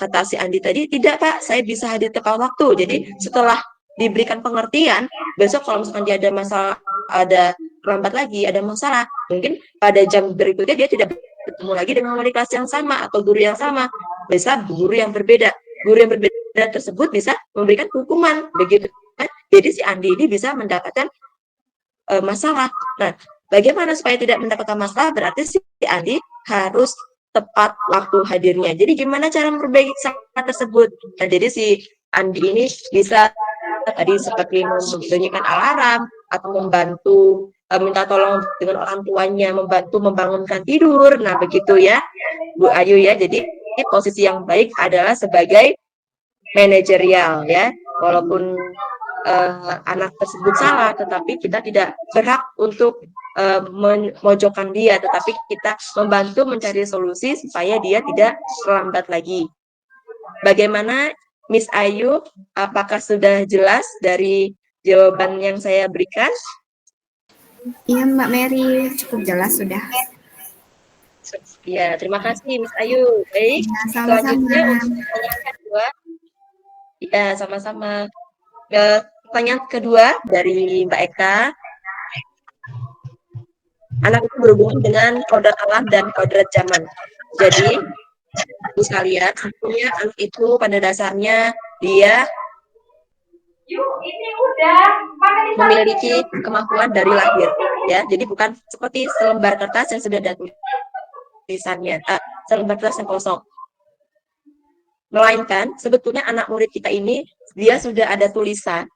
kata si Andi tadi, tidak Pak, saya bisa hadir tepat waktu. Jadi setelah diberikan pengertian, besok kalau misalkan dia ada masalah, ada terlambat lagi, ada masalah, mungkin pada jam berikutnya dia tidak bertemu lagi dengan wali kelas yang sama atau guru yang sama, bisa guru yang berbeda. Guru yang berbeda tersebut bisa memberikan hukuman, begitu kan? Jadi si Andi ini bisa mendapatkan masalah. Nah, bagaimana supaya tidak mendapatkan masalah? Berarti si Andi harus tepat waktu hadirnya. Jadi gimana cara memperbaiki kesalahan tersebut? Nah, jadi si Andi ini bisa tadi seperti membunyikan alarm atau membantu minta tolong dengan orang tuanya, membantu membangunkan tidur. Nah, begitu ya, Bu Ayu ya. Jadi posisi yang baik adalah sebagai manajerial ya. Walaupun anak tersebut salah, tetapi kita tidak berhak untuk memojokkan dia, tetapi kita membantu mencari solusi supaya dia tidak terlambat lagi. Bagaimana Miss Ayu? Apakah sudah jelas dari jawaban yang saya berikan? Iya Mbak Mary, cukup jelas sudah. Ya, terima kasih Miss Ayu. Baik, Ya, selanjutnya sama-sama. untuk pertanyaan kedua. Ya, sama-sama. Pertanyaan kedua dari Mbak Eka. Anak itu berhubungan dengan kodrat alam dan kodrat zaman. Jadi, Bu sekalian, sebetulnya anak itu pada dasarnya dia memiliki kemampuan dari lahir, ya. Jadi bukan seperti selembar kertas yang sudah ada tulisannya, selembar kertas yang kosong. Melainkan sebetulnya anak murid kita ini dia sudah ada tulisan.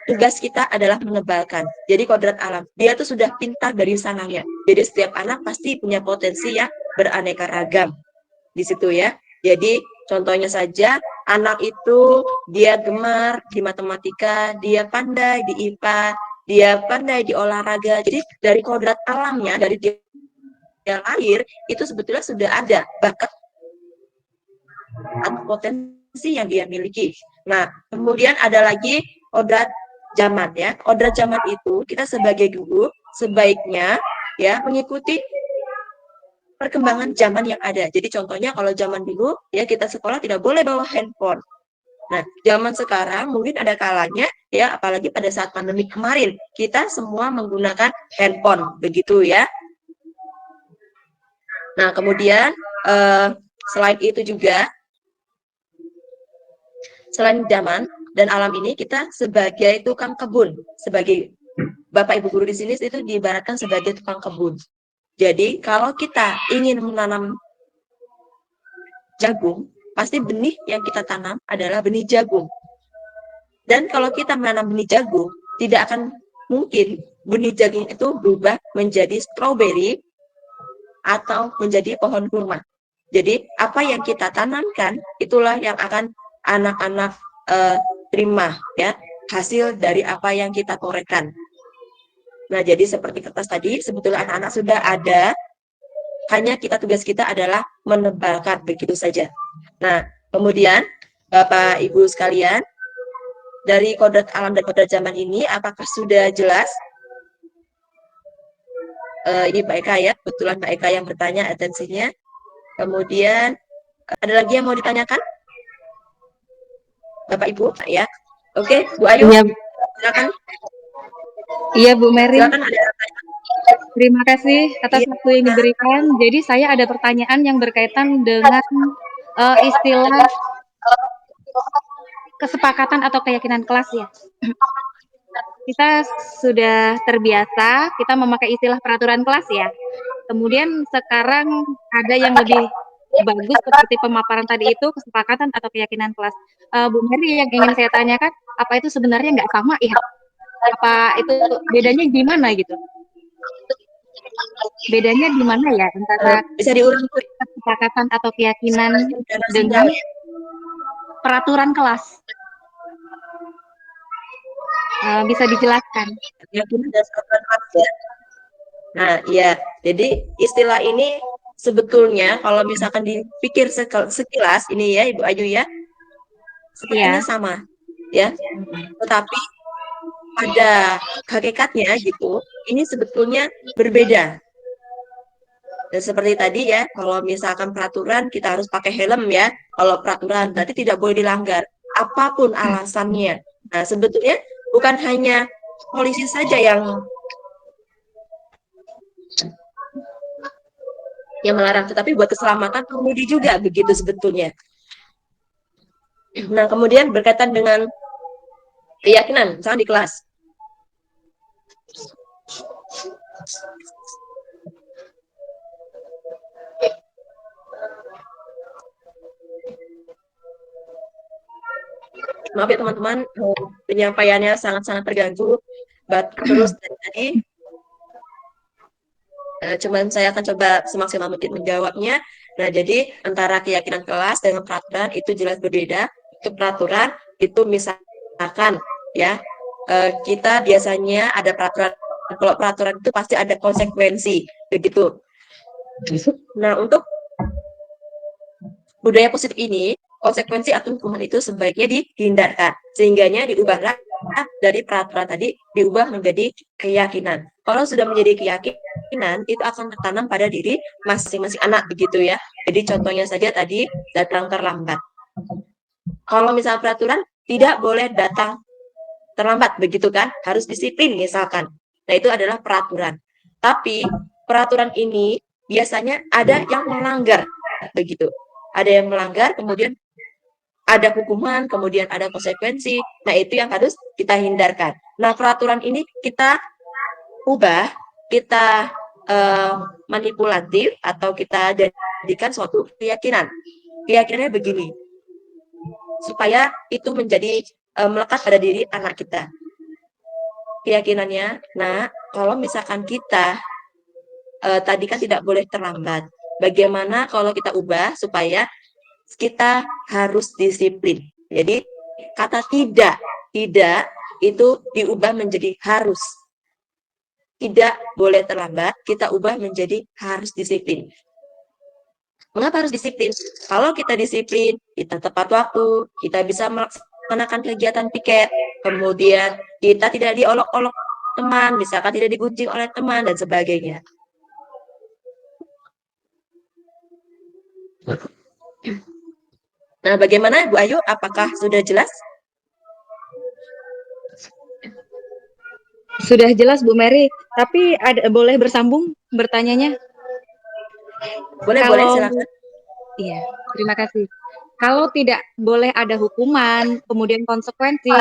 Tugas kita adalah menebalkan. Jadi kodrat alam. Dia tuh sudah pintar dari sananya. Jadi setiap anak pasti punya potensi yang beraneka ragam di situ ya. Jadi contohnya saja anak itu dia gemar di matematika, dia pandai di IPA, dia pandai di olahraga. Jadi dari kodrat alamnya, dari dia lahir itu sebetulnya sudah ada bakat atau potensi yang dia miliki. Nah, kemudian ada lagi kodrat zaman ya. Kodrat zaman itu kita sebagai guru sebaiknya ya mengikuti perkembangan zaman yang ada. Jadi contohnya kalau zaman dulu ya kita sekolah tidak boleh bawa handphone. Nah, zaman sekarang mungkin ada kalanya ya apalagi pada saat pandemi kemarin kita semua menggunakan handphone begitu ya. Nah, kemudian selain itu juga selain zaman dan alam ini kita sebagai tukang kebun, sebagai Bapak Ibu guru di sini itu diibaratkan sebagai tukang kebun. Jadi kalau kita ingin menanam jagung, pasti benih yang kita tanam adalah benih jagung. Dan kalau kita menanam benih jagung, tidak akan mungkin benih jagung itu berubah menjadi stroberi atau menjadi pohon kurma. Jadi apa yang kita tanamkan itulah yang akan anak-anak terima ya hasil dari apa yang kita torehkan. Nah, jadi seperti kertas tadi, sebetulnya anak-anak sudah ada, hanya tugas kita adalah menebalkan begitu saja. Nah, kemudian Bapak Ibu sekalian, dari kodrat alam dan kodrat zaman ini, apakah sudah jelas? Ini Mbak Eka ya, kebetulan Mbak Eka yang bertanya atensinya. Kemudian, ada lagi yang mau ditanyakan? Bapak Ibu, ya. Oke, Bu Ayu, Iya, silakan. iya Bu Mary. Silakan ada Terima kasih atas waktu yang diberikan. Jadi saya ada pertanyaan yang berkaitan dengan istilah kesepakatan atau keyakinan kelas ya. Kita sudah terbiasa kita memakai istilah peraturan kelas ya. Kemudian sekarang ada yang lebih bagus seperti pemaparan tadi itu kesepakatan atau keyakinan kelas. Bu Mary yang ingin saya tanyakan, apa itu sebenarnya nggak sama ya? Apa itu bedanya gimana gitu? Bedanya di mana ya antara bisa diulang kesepakatan atau keyakinan dengan peraturan kelas? Bisa dijelaskan? Keyakinan dan peraturan kelas ya. Nah, iya. Jadi istilah ini sebetulnya kalau misalkan dipikir sekilas ini ya Ibu Ayu ya, sepertinya sama ya. Tetapi pada hakikatnya gitu, ini sebetulnya berbeda. Dan seperti tadi ya, kalau misalkan peraturan kita harus pakai helm ya. Kalau peraturan berarti tidak boleh dilanggar apapun alasannya. Nah, sebetulnya bukan hanya polisi saja yang melarang, tetapi buat keselamatan pengemudi juga begitu sebetulnya. Nah, kemudian berkaitan dengan keyakinan, misalnya di kelas. Maaf ya teman-teman, penyampaiannya sangat-sangat terganggu. Terus tadi cuman saya akan coba semaksimal mungkin menjawabnya. Nah, jadi antara keyakinan kelas dengan peraturan itu jelas berbeda. Untuk peraturan itu misalkan ya kita biasanya ada peraturan. Kalau peraturan itu pasti ada konsekuensi, begitu. Nah, untuk budaya positif ini, konsekuensi atau hukuman itu sebaiknya dihindarkan. Sehingganya diubahlah dari peraturan tadi, diubah menjadi keyakinan. Kalau sudah menjadi keyakinan, itu akan tertanam pada diri masing-masing anak, begitu ya. Jadi contohnya saja tadi, datang terlambat. Kalau misalnya peraturan, tidak boleh datang terlambat, begitu kan? Harus disiplin misalkan. Nah, itu adalah peraturan. Tapi peraturan ini biasanya ada yang melanggar, begitu. Ada yang melanggar, kemudian ada hukuman, kemudian ada konsekuensi. Nah, itu yang harus kita hindarkan. Nah, peraturan ini kita ubah, kita manipulatif, atau kita jadikan suatu keyakinan. Keyakinannya begini, supaya itu menjadi melekat pada diri anak kita. Keyakinannya, nah, kalau misalkan kita tadi kan tidak boleh terlambat. Bagaimana kalau kita ubah supaya kita harus disiplin. Jadi kata tidak itu diubah menjadi harus. Tidak boleh terlambat, kita ubah menjadi harus disiplin. Mengapa harus disiplin? Kalau kita disiplin, kita tepat waktu, kita bisa melaksanakan kegiatan piket, kemudian kita tidak diolok-olok teman, misalkan tidak digunjing oleh teman, dan sebagainya. Nah, bagaimana Bu Ayu? Apakah sudah jelas? Sudah jelas Bu Mary, tapi boleh bersambung bertanyanya? Boleh, silakan. Iya, terima kasih. Kalau tidak boleh ada hukuman, kemudian konsekuensi,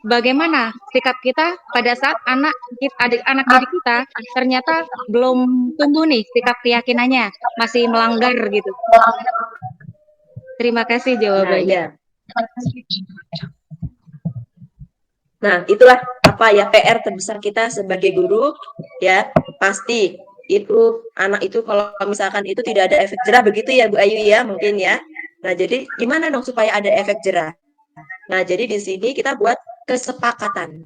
bagaimana sikap kita pada saat anak didik kita ternyata belum tumbuh nih sikap keyakinannya, masih melanggar gitu. Terima kasih jawabannya. Nah, itulah apa ya PR terbesar kita sebagai guru, ya. Pasti itu anak itu kalau misalkan itu tidak ada efek jerah, begitu ya Bu Ayu ya, mungkin ya. Nah, jadi gimana dong supaya ada efek jerah? Nah, jadi di sini kita buat kesepakatan.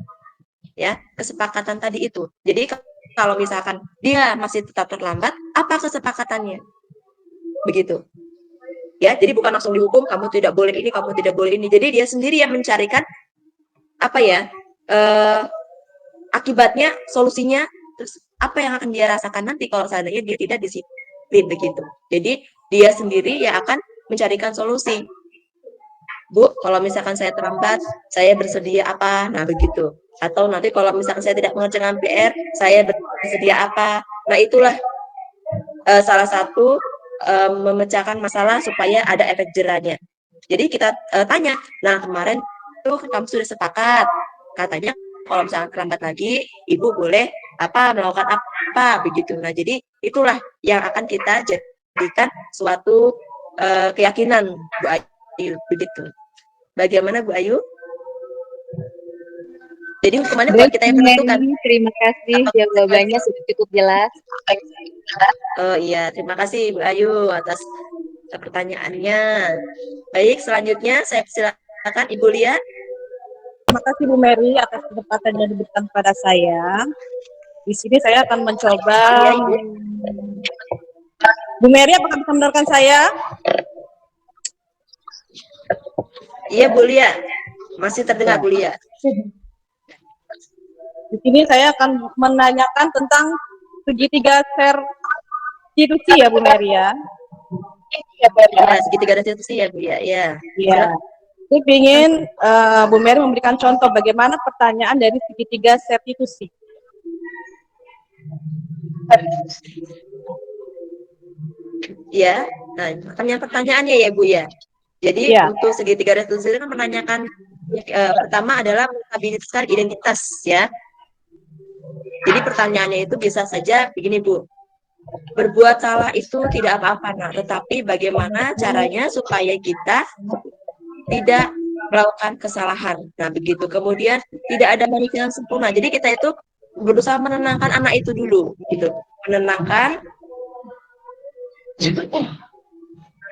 Ya, kesepakatan tadi itu. Jadi kalau misalkan dia masih tetap terlambat, apa kesepakatannya? Begitu. Ya, jadi bukan langsung dihukum, kamu tidak boleh ini, kamu tidak boleh ini. Jadi dia sendiri yang mencarikan apa ya, akibatnya, solusinya, terus apa yang akan dia rasakan nanti kalau seandainya dia tidak disiplin, begitu. Jadi dia sendiri yang akan mencarikan solusi. Bu, kalau misalkan saya terlambat, saya bersedia apa? Nah, begitu. Atau nanti kalau misalkan saya tidak mengerjakan PR, saya bersedia apa? Nah, itulah salah satu memecahkan masalah supaya ada efek jerahnya. Jadi kita tanya, nah kemarin tuh kamu sudah sepakat, katanya kalau misalnya terlambat lagi, ibu boleh melakukan apa, begitu. Nah, jadi itulah yang akan kita jadikan suatu keyakinan, Bu Ayu, begitu. Bagaimana Bu Ayu? Jadi hukumannya buat kita yang menentukan. Terima kasih, jawabannya sudah cukup jelas. Oh iya, terima kasih Bu Ayu atas pertanyaannya. Baik, selanjutnya saya silakan Ibu Lia. Terima kasih Bu Mary atas kesempatan yang diberikan kepada saya. Di sini saya akan mencoba. Bu Mary, apakah bisa mendengarkan saya? Iya Bu Lia, masih terdengar Bu Lia. Di sini saya akan menanyakan tentang segitiga restitusi ya Bu Mary ya. Ya, segitiga restitusi ya Bu ya. Iya. Saya ingin Bu Mary memberikan contoh bagaimana pertanyaan dari segitiga restitusi. Ya, nah pertanyaannya ya Bu ya. Jadi untuk segitiga restitusi kan menanyakan pertama adalah menstabiliskan identitas ya. Jadi pertanyaannya itu bisa saja begini Bu, berbuat salah itu tidak apa-apa, nah, tetapi bagaimana caranya supaya kita tidak melakukan kesalahan. Nah, begitu. Kemudian tidak ada manusia yang sempurna. Jadi kita itu berusaha menenangkan anak itu dulu, gitu. Menenangkan.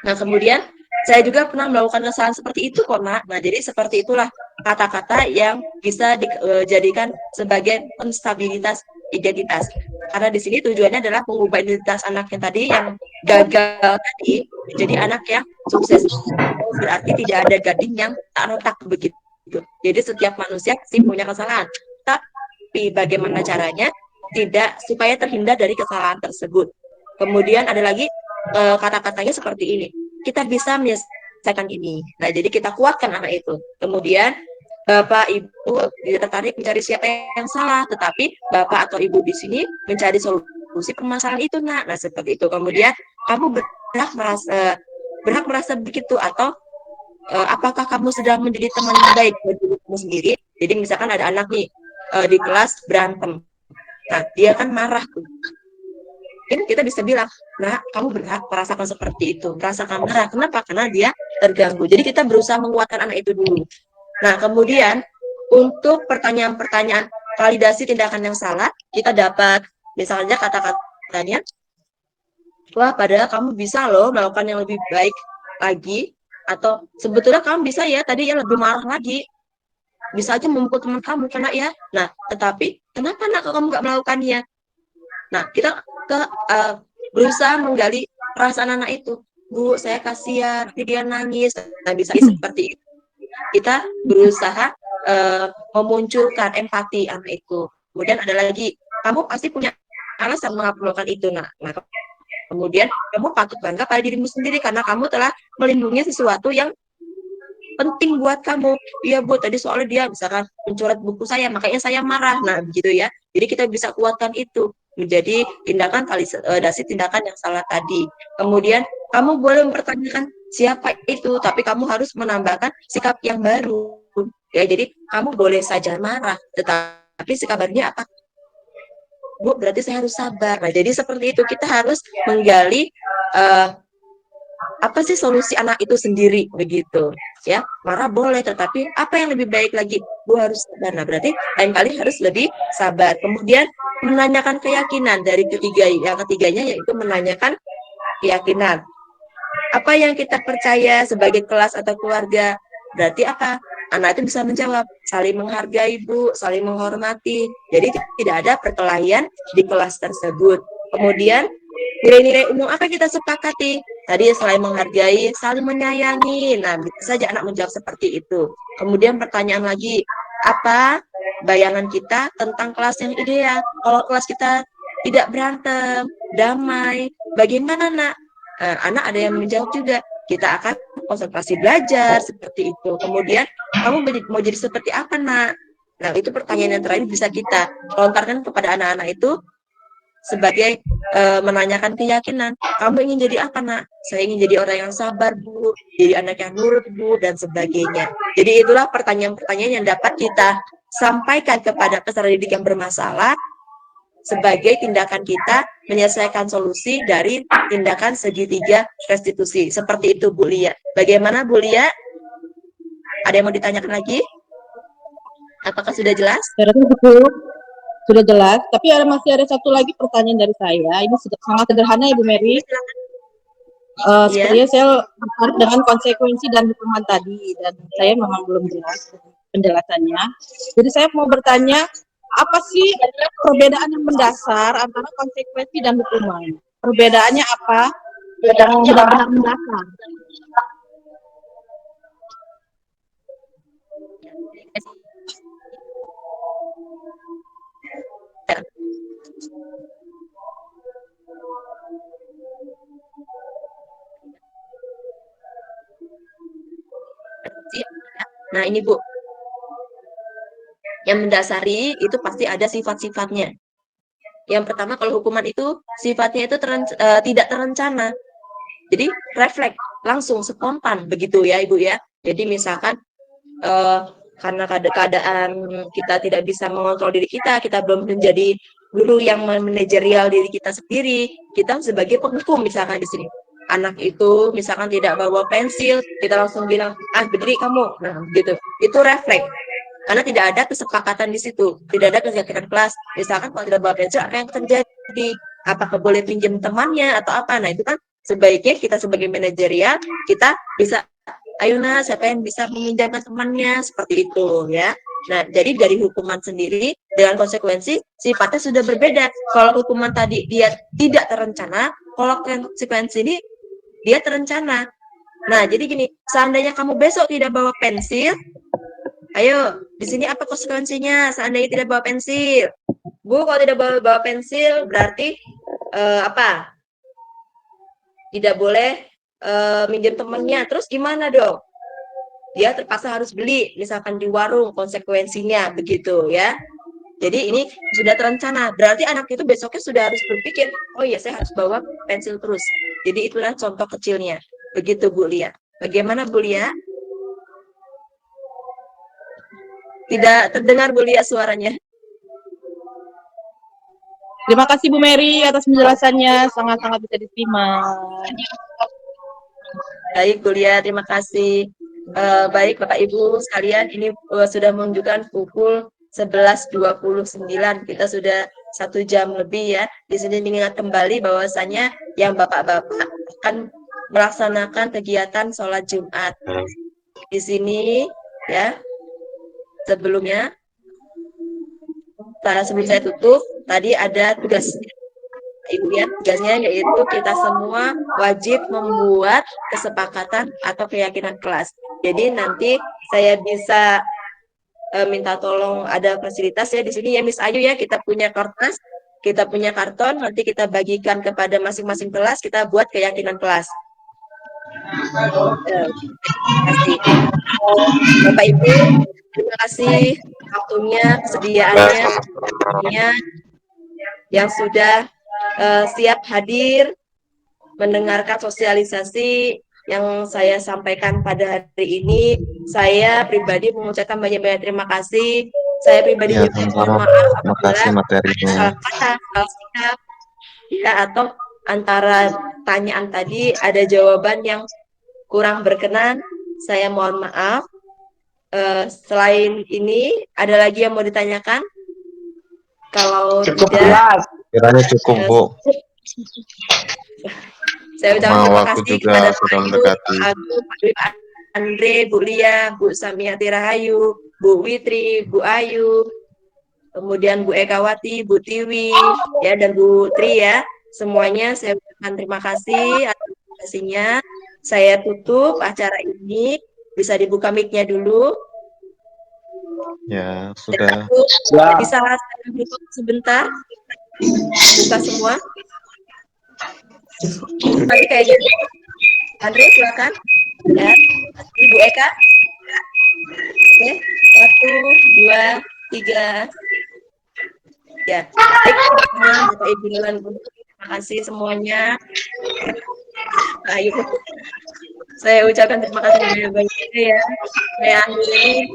Nah, kemudian saya juga pernah melakukan kesalahan seperti itu kok, Nak. Nah, jadi seperti itulah kata-kata yang bisa dijadikan sebagai penstabilitas identitas. Karena di sini tujuannya adalah mengubah identitas anak yang tadi yang gagal tadi jadi anak yang sukses. Berarti tidak ada gading yang tak retak begitu. Jadi setiap manusia pasti punya kesalahan. Tapi bagaimana caranya tidak supaya terhindar dari kesalahan tersebut. Kemudian ada lagi kata-katanya seperti ini. Kita bisa menyelesaikan ini. Nah, jadi kita kuatkan anak itu. Kemudian Bapak Ibu tidak tertarik mencari siapa yang salah, tetapi Bapak atau Ibu di sini mencari solusi permasalahan itu, Nak. Nah, seperti itu. Kemudian kamu berhak merasa begitu, atau apakah kamu sedang menjadi teman yang baik buat dirimu sendiri? Jadi misalkan ada anak nih di kelas berantem. Nah, dia kan marah tuh. Mungkin kita bisa bilang, nah, kamu berhak merasakan seperti itu, merasakan marah. Kenapa? Karena dia terganggu. Jadi kita berusaha menguatkan anak itu dulu. Nah, kemudian untuk pertanyaan-pertanyaan validasi tindakan yang salah, kita dapat misalnya kata-katanya, wah, padahal kamu bisa loh melakukan yang lebih baik lagi, atau sebetulnya kamu bisa ya, tadi ya lebih marah lagi, bisa aja memukul teman kamu, kena ya. Nah, tetapi kenapa nak kamu nggak melakukannya? Nah, kita berusaha menggali perasaan anak itu. Bu, saya kasihan, dia nangis. Nah, bisa seperti itu. Kita berusaha memunculkan empati anak itu. Kemudian ada lagi, kamu pasti punya alasan mengapa melakukan itu. Nah, kemudian kamu patut bangga pada dirimu sendiri karena kamu telah melindungi sesuatu yang penting buat kamu. Iya Bu, tadi soalnya dia misalkan mencoret buku saya, makanya saya marah. Nah, begitu ya. Jadi kita bisa kuatkan itu menjadi tindakan validasi tindakan yang salah tadi. Kemudian kamu boleh mempertanyakan siapa itu, tapi kamu harus menambahkan sikap yang baru. Ya, jadi kamu boleh saja marah, tetapi sikap barunya apa? Bu, berarti saya harus sabar. Nah, jadi seperti itu kita harus menggali apa sih solusi anak itu sendiri begitu ya. Marah boleh, tetapi apa yang lebih baik lagi? Bu harus sabar. Nah, berarti lain kali harus lebih sabar. Kemudian menanyakan keyakinan dari ketiganya yaitu menanyakan keyakinan. Apa yang kita percaya sebagai kelas atau keluarga? Berarti apa? Anak itu bisa menjawab, saling menghargai Bu, saling menghormati. Jadi tidak ada perkelahian di kelas tersebut. Kemudian nilai-nilai umum apa kita sepakati? Tadi selain menghargai, saling menyayangi. Nah, bisa saja anak menjawab seperti itu. Kemudian pertanyaan lagi, apa bayangan kita tentang kelas yang ideal? Kalau kelas kita tidak berantem, damai, bagaimana nak? Anak ada yang menjawab juga, kita akan konsentrasi belajar, seperti itu. Kemudian, kamu mau jadi seperti apa nak? Nah, itu pertanyaan yang terakhir bisa kita lontarkan kepada anak-anak itu sebagai menanyakan keyakinan. Kamu ingin jadi apa nak? Saya ingin jadi orang yang sabar Bu, jadi anak yang nurut Bu, dan sebagainya. Jadi itulah pertanyaan-pertanyaan yang dapat kita sampaikan kepada peserta didik yang bermasalah sebagai tindakan kita menyelesaikan solusi dari tindakan segitiga restitusi. Seperti itu Bu Lia. Bagaimana Bu Lia? Ada yang mau ditanyakan lagi? Apakah sudah jelas? Sudah jelas, tapi masih ada satu lagi pertanyaan dari saya. Ini sudah sangat sederhana, Ibu Mary. Sepertinya saya tertarik dengan konsekuensi dan hukuman tadi, dan saya memang belum jelas penjelasannya. Jadi saya mau bertanya, apa sih perbedaan yang mendasar antara konsekuensi dan hukuman? Perbedaannya apa? Yang benar-benar mendasar. Nah, ini Bu, yang mendasari itu pasti ada sifat-sifatnya. Yang pertama, kalau hukuman itu sifatnya itu tidak terencana. Jadi refleks, langsung spontan begitu ya Ibu ya. Jadi misalkan karena keadaan kita tidak bisa mengontrol diri kita belum menjadi guru yang manajerial diri kita sendiri, kita sebagai penghukum misalkan di sini. Anak itu misalkan tidak bawa pensil, kita langsung bilang, berdiri kamu. Nah, gitu. Itu refleks. karena tidak ada kesepakatan di situ, tidak ada kesepakatan kelas. Misalkan kalau tidak bawa pensil, apa yang terjadi? Apakah boleh pinjam temannya atau apa? Nah, itu kan sebaiknya kita sebagai manajerial, kita bisa, ayo nah, siapa yang bisa meminjamkan temannya, seperti itu ya. Nah, jadi dari hukuman sendiri dengan konsekuensi sifatnya sudah berbeda. Kalau hukuman tadi dia tidak terencana, kalau konsekuensi ini dia terencana. Nah, jadi gini, seandainya kamu besok tidak bawa pensil, ayo, di sini apa konsekuensinya seandainya tidak bawa pensil? Bu, kalau tidak bawa pensil berarti apa? Tidak boleh minjem temannya. Terus gimana dong? Dia terpaksa harus beli, misalkan di warung, konsekuensinya begitu ya. Jadi ini sudah terencana. Berarti anak itu besoknya sudah harus berpikir, oh iya saya harus bawa pensil terus. Jadi itulah contoh kecilnya. Begitu Bu Lia. Bagaimana Bu Lia? Tidak terdengar Bu Lia suaranya. Terima kasih Bu Mary atas penjelasannya, sangat-sangat bisa diterima. Baik Bu Lia, terima kasih. Baik Bapak Ibu sekalian, ini sudah menunjukkan pukul 11.29. Kita sudah 1 jam lebih ya. Di sini diingat kembali bahwasanya yang Bapak-bapak akan melaksanakan kegiatan sholat Jumat. Di sini ya, sebelumnya sebelum saya tutup, tadi ada tugas Ibu ya, tugasnya yaitu kita semua wajib membuat kesepakatan atau keyakinan kelas. Jadi nanti saya bisa minta tolong ada fasilitas ya di sini ya Miss Ayu ya, kita punya kertas, kita punya karton, nanti kita bagikan kepada masing-masing kelas, kita buat keyakinan kelas. Terima kasih. Bapak Ibu, terima kasih waktunya, kesediaannya, yang sudah siap hadir mendengarkan sosialisasi yang saya sampaikan pada hari ini. Saya pribadi mengucapkan banyak-banyak terima kasih. Saya pribadi Ya, juga mohon maaf apabila materinya. salah kata, salah sikap, ya, atau antara tanyaan tadi ada jawaban yang kurang berkenan. Saya mohon maaf. Selain ini, ada lagi yang mau ditanyakan? Kalau Cukup tidak, jelas. Kiranya cukup Bu. Saya ucapkan terima kasih juga kepada sudah Pak Ibu, mendekati. Pak Agung, Pak Dwi, Pak Andre, Bu Lia, Bu Samiati Rahayu, Bu Witri, Bu Ayu, kemudian Bu Ekawati, Bu Tiwi, ya, dan Bu Tri ya. Semuanya saya ucapkan terima kasih atas kasihnya. Saya tutup acara ini. Bisa dibuka mic-nya dulu. Ya, sudah. Ya. Bisa sebentar. Buka semua. Tadi kayaknya Andre silakan ya, Ibu Eka. Oke, 1, 2, 3 ya. Baik, Bapak Ibu dan Bu, terima kasih semuanya. Ayo, saya ucapkan terima kasih banyak ya. Saya akhiri.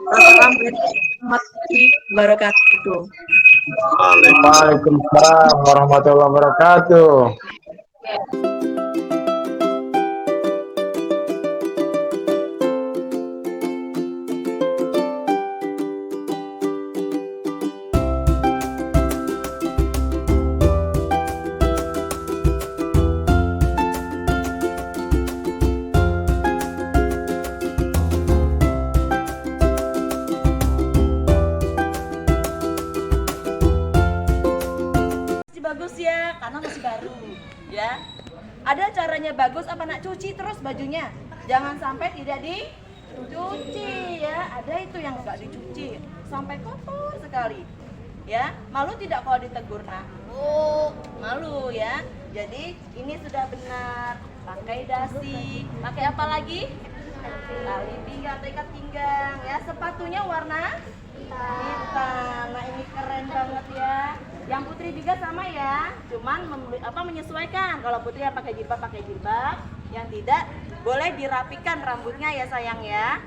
Assalamualaikum warahmatullahi wabarakatuh. Waalaikumsalam warahmatullahi wabarakatuh. Bagus ya, karena masih baru ya. Ada caranya bagus apa nak? Cuci terus bajunya, jangan sampai tidak dicuci ya. Ada itu yang nggak dicuci sampai kotor sekali ya. Malu tidak kalau ditegur? Nah, malu ya. Jadi ini sudah benar. Pakai dasi, pakai apa lagi? Tali pinggang atau ikat pinggang ya. Sepatunya warna hitam. Nah, ini keren banget ya. Yang Putri juga sama ya, cuman menyesuaikan. Kalau Putri yang pakai jilbab, yang tidak boleh dirapikan rambutnya ya sayang ya.